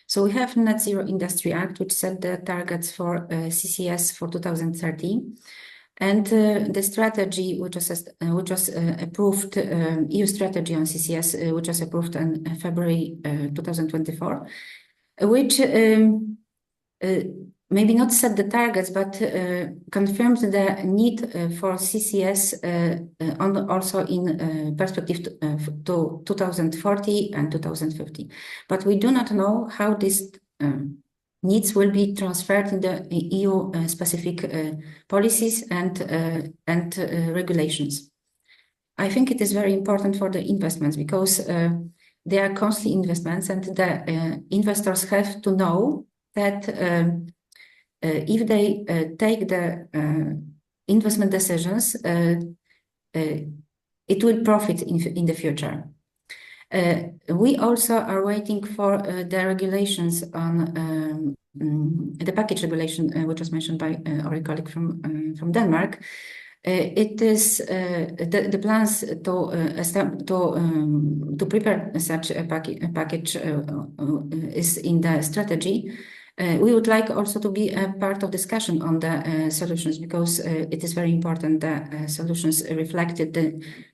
So we have Net Zero Industry Act, which set the targets for CCS for 2030. And the strategy, which was approved, EU strategy on CCS, which was approved in February 2024, which maybe not set the targets, but confirmed the need for CCS also in perspective to 2040 and 2050. But we do not know how this needs will be transferred in the EU specific policies and regulations. I think it is very important for the investments because they are costly investments, and the investors have to know that if they take the investment decisions, it will profit in the future. We also are waiting for the regulations on the package regulation, which was mentioned by our colleague from Denmark. It is the plans to prepare such a package is in the strategy. We would like also to be a part of discussion on the solutions, because it is very important that solutions reflected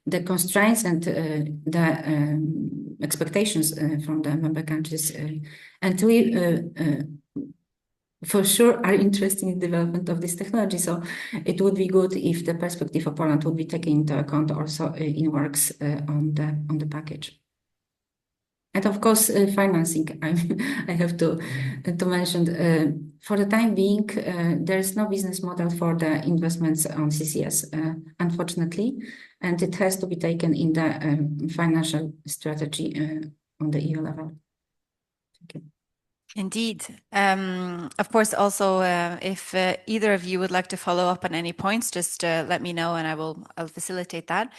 the constraints and the expectations from the member countries. And we for sure are interested in the development of this technology. So it would be good if the perspective of Poland would be taken into account also in works on the package. And of course, financing, I have to mention, for the time being, there is no business model for the investments on CCS, unfortunately, and it has to be taken in the financial strategy on the EU level. Thank you. Indeed. Of course, also, if either of you would like to follow up on any points, just let me know and I'll facilitate that.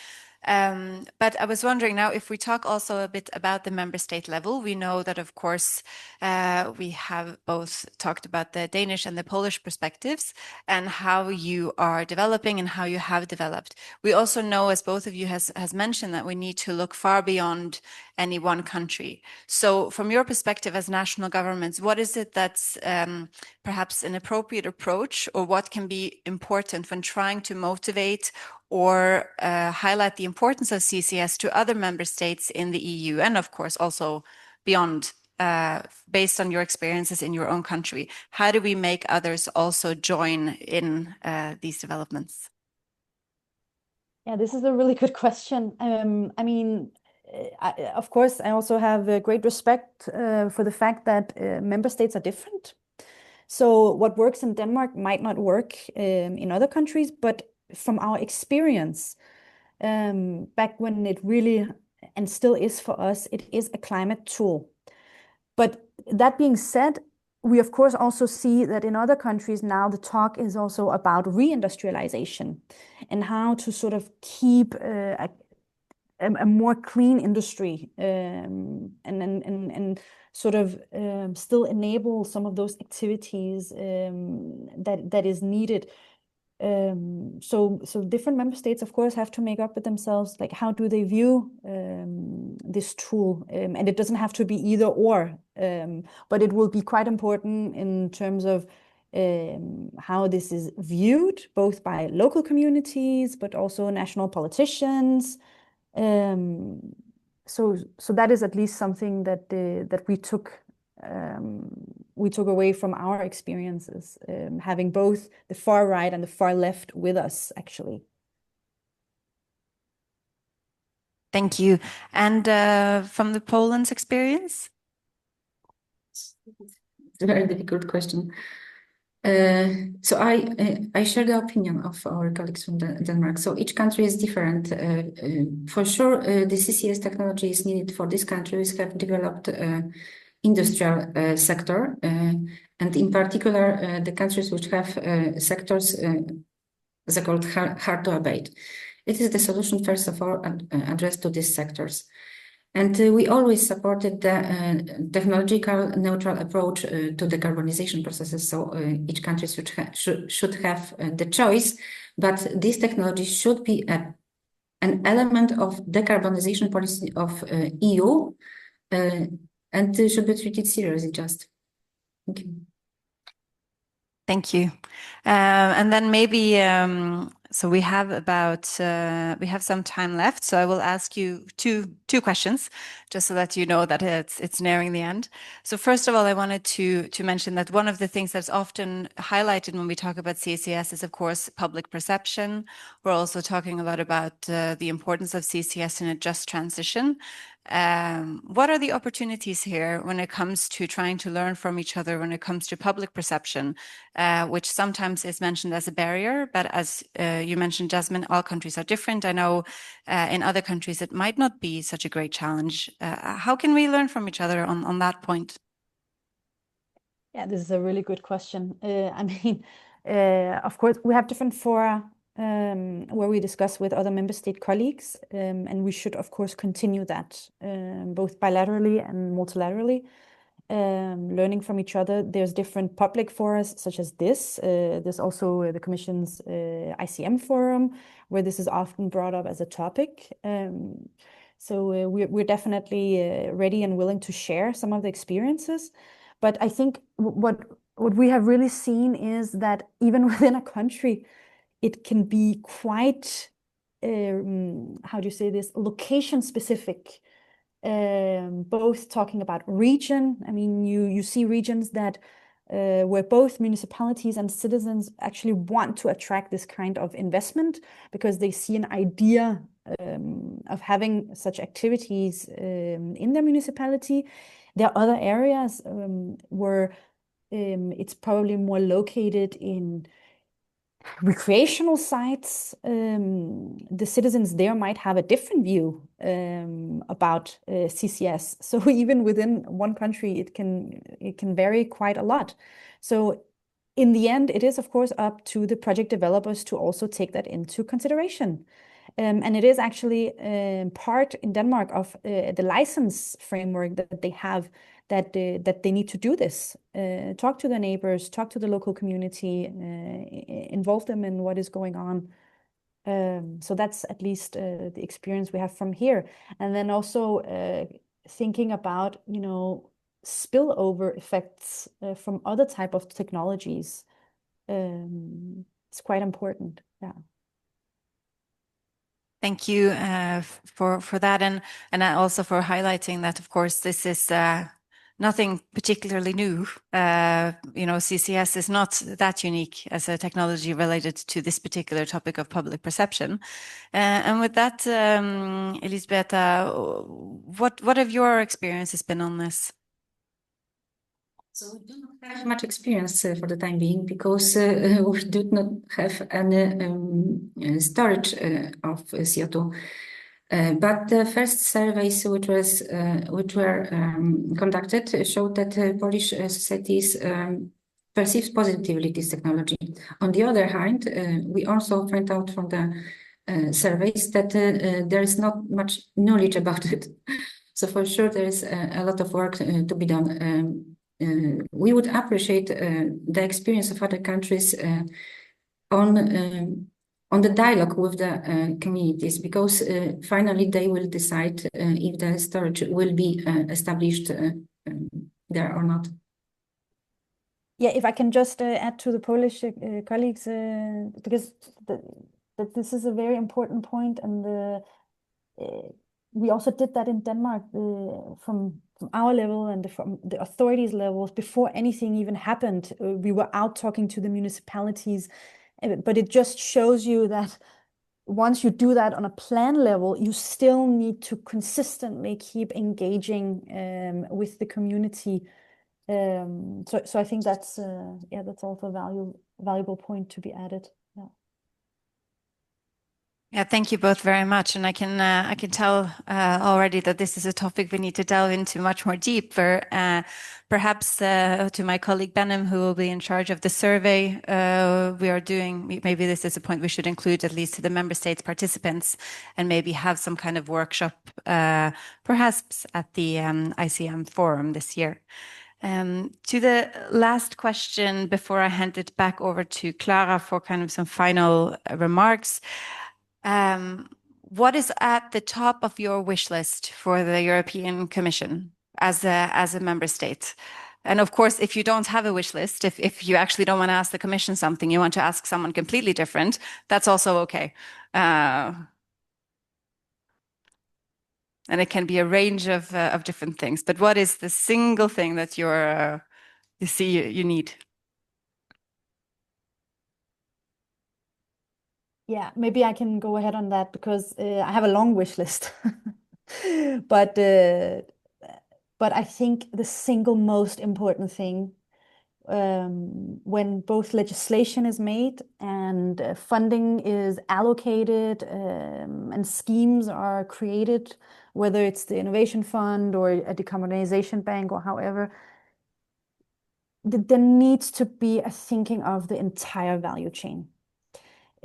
But I was wondering now, if we talk also a bit about the member state level, we know that, of course, we have both talked about the Danish and the Polish perspectives and how you are developing and how you have developed. We also know, as both of you has mentioned, that we need to look far beyond any one country. So from your perspective as national governments, what is it that's perhaps an appropriate approach, or what can be important when trying to motivate or highlight the importance of CCS to other member states in the EU, and of course also beyond, based on your experiences in your own country? How do we make others also join in these developments? Yeah, this is a really good question. I mean, of course, I also have great respect for the fact that member states are different. So what works in Denmark might not work in other countries, but from our experience, back when it really, and still is for us, it is a climate tool. But that being said, we of course also see that in other countries now the talk is also about reindustrialization and how to sort of keep a more clean industry and sort of still enable some of those activities that is needed. So different member states, of course, have to make up with themselves, like how do they view this tool? And it doesn't have to be either or, but it will be quite important in terms of how this is viewed, both by local communities, but also national politicians. So that is at least something that we took away from our experiences, having both the far right and the far left with us, actually. Thank you. And from the Poland's experience? It's a very difficult question. So I share the opinion of our colleagues from Denmark. So each country is different. For sure, the CCS technology is needed for these countries have developed industrial sector, and in particular, the countries which have sectors that are called hard to abate. It is the solution, first of all, addressed to these sectors. And we always supported the technological neutral approach to decarbonization processes. So each country should have the choice, but this technology should be an element of decarbonization policy of EU and should be treated seriously. Just thank you. Thank you. And then maybe, so we have some time left. So I will ask you two questions, just so that you know that it's nearing the end. So first of all, I wanted to mention that one of the things that's often highlighted when we talk about CCS is, of course, public perception. We're also talking a lot about the importance of CCS in a just transition. What are the opportunities here when it comes to trying to learn from each other, when it comes to public perception, which sometimes is mentioned as a barrier, but as you mentioned, Jasmine, all countries are different. I know in other countries it might not be such a great challenge. How can we learn from each other on that point? Yeah, this is a really good question. I mean, of course, we have different fora where we discuss with other member state colleagues, and we should, of course, continue that both bilaterally and multilaterally, learning from each other. There's different public forums such as this. There's also the Commission's ICM forum, where this is often brought up as a topic. So we're definitely ready and willing to share some of the experiences. But I think what we have really seen is that even within a country, it can be quite, how do you say this, location specific, both talking about region. I mean, you see regions that where both municipalities and citizens actually want to attract this kind of investment because they see an idea of having such activities in their municipality. There are other areas where it's probably more located in recreational sites. The citizens there might have a different view about CCS. So even within one country, it can vary quite a lot. So in the end, it is of course up to the project developers to also take that into consideration. And it is actually part in Denmark of the license framework that they have, that they need to do this. Talk to the neighbors, talk to the local community, involve them in what is going on. So that's at least the experience we have from here. And then also thinking about, spillover effects from other type of technologies. It's quite important. Yeah. Thank you for that, and also for highlighting that. Of course, this is nothing particularly new. CCS is not that unique as a technology related to this particular topic of public perception. And with that, Elisabetta, what have your experiences been on this? So we do not have much experience for the time being because we do not have any storage of CO2. But the first surveys which were conducted showed that Polish societies perceive positively this technology. On the other hand, we also find out from the surveys that there is not much knowledge about it. So for sure, there is a lot of work to be done. We would appreciate the experience of other countries on the dialogue with the communities, because finally they will decide if the storage will be established there or not. Yeah, if I can just add to the Polish colleagues, because this is a very important point, and we also did that in Denmark from our level and from the authorities levels. Before anything even happened, we were out talking to the municipalities, but it just shows you that once you do that on a plan level, you still need to consistently keep engaging with the community. So I think that's also a valuable point to be added. Yeah, thank you both very much, and I can tell already that this is a topic we need to delve into much more deeper. Perhaps to my colleague Benim, who will be in charge of the survey, we are doing. Maybe this is a point we should include, at least to the member states participants, and maybe have some kind of workshop, perhaps at the ICM forum this year. To the last question before I hand it back over to Clara for kind of some final remarks. What is at the top of your wish list for the European Commission as a member state? And of course, if you don't have a wish list, if you actually don't want to ask the Commission something, you want to ask someone completely different, that's also okay. And it can be a range of different things. But what is the single thing that you see you need? Yeah, maybe I can go ahead on that, because I have a long wish list. But I think the single most important thing when both legislation is made and funding is allocated and schemes are created, whether it's the Innovation Fund or a decarbonization bank or however, there needs to be a thinking of the entire value chain.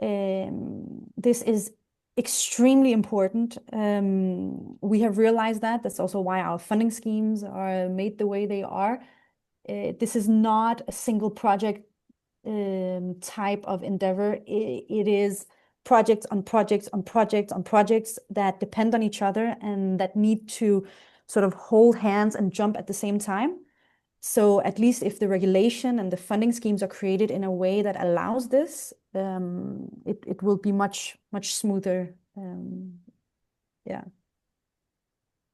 This is extremely important. We have realized that. That's also why our funding schemes are made the way they are. This is not a single project type of endeavor. It is projects on projects on projects on projects that depend on each other and that need to sort of hold hands and jump at the same time. So at least if the regulation and the funding schemes are created in a way that allows this, it will be much smoother. Yeah.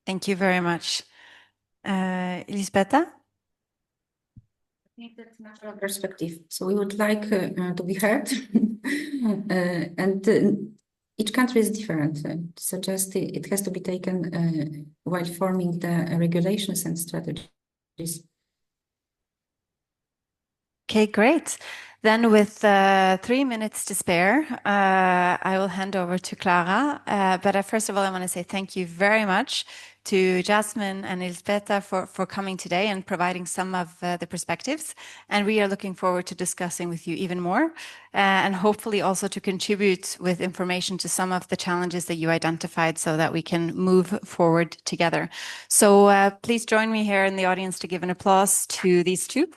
Thank you very much. Elisabetta? I think that's natural perspective. So we would like to be heard, and each country is different. So just it has to be taken while forming the regulations and strategies. Okay, great. Then with 3 minutes to spare, I will hand over to Clara. But first of all, I want to say thank you very much to Jasmine and Elisabetta for coming today and providing some of the perspectives. And we are looking forward to discussing with you even more and hopefully also to contribute with information to some of the challenges that you identified so that we can move forward together. So please join me here in the audience to give an applause to these two.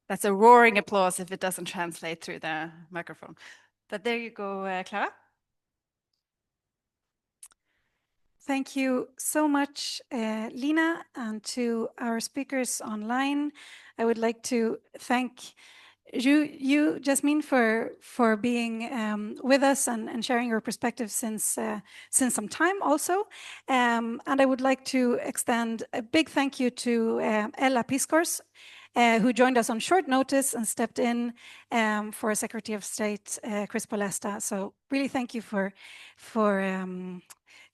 That's a roaring applause if it doesn't translate through the microphone. But there you go, Clara. Thank you so much, Lina, and to our speakers online. I would like to thank you, Jasmine, for being with us and sharing your perspectives since some time also. And I would like to extend a big thank you to Ella Piskors, who joined us on short notice and stepped in for Secretary of State Chris Polesta. So really thank you for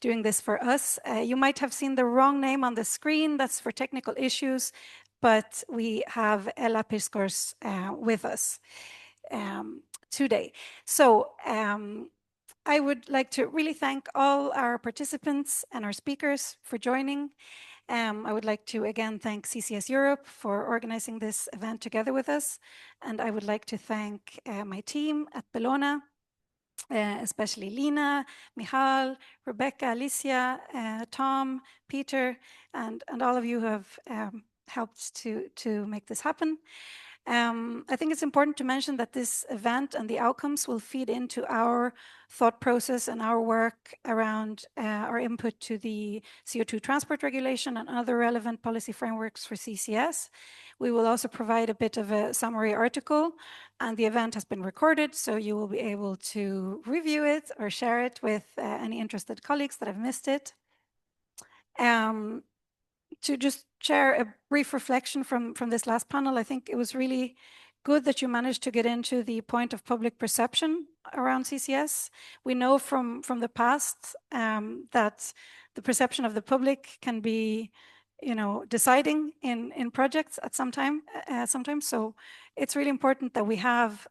doing this for us. You might have seen the wrong name on the screen. That's for technical issues, but we have Ella Piskors with us. today. So I would like to really thank all our participants and our speakers for joining. I would like to again thank CCS Europe for organizing this event together with us. And I would like to thank my team at Bellona, especially Lina, Michal, Rebecca, Alicia, Tom, Peter, and all of you who have helped to make this happen. I think it's important to mention that this event and the outcomes will feed into our thought process and our work around our input to the CO2 transport regulation and other relevant policy frameworks for CCS. We will also provide a bit of a summary article, and the event has been recorded, so you will be able to review it or share it with any interested colleagues that have missed it. To just share a brief reflection from this last panel, I think it was really good that you managed to get into the point of public perception around CCS. We know from the past that the perception of the public can be, deciding in projects at sometimes. So it's really important that we have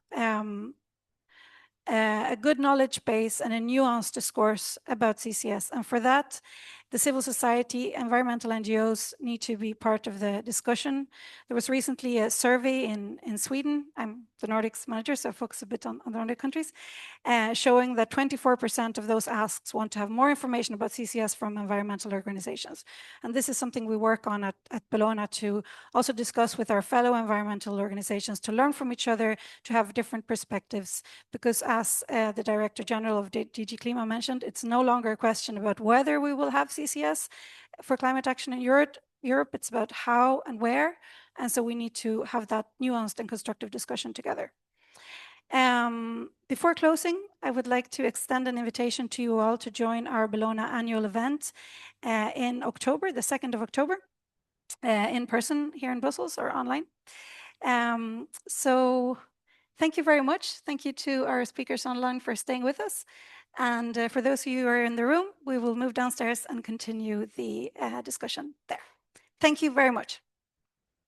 a good knowledge base and a nuanced discourse about CCS. And for that, the civil society, environmental NGOs need to be part of the discussion. There was recently a survey in Sweden. I'm the Nordics manager, so I focus a bit on the Nordic countries, showing that 24% of those asked want to have more information about CCS from environmental organizations. And this is something we work on at Bellona to also discuss with our fellow environmental organizations, to learn from each other, to have different perspectives, because as the Director General of DG Klima mentioned, it's no longer a question about whether we will have CCS for climate action in Europe, it's about how and where. And so we need to have that nuanced and constructive discussion together. Before closing, I would like to extend an invitation to you all to join our Bellona annual event in October, the 2nd of October, in person here in Brussels or online. So thank you very much. Thank you to our speakers online for staying with us. And for those of you who are in the room, we will move downstairs and continue the discussion there. Thank you very much.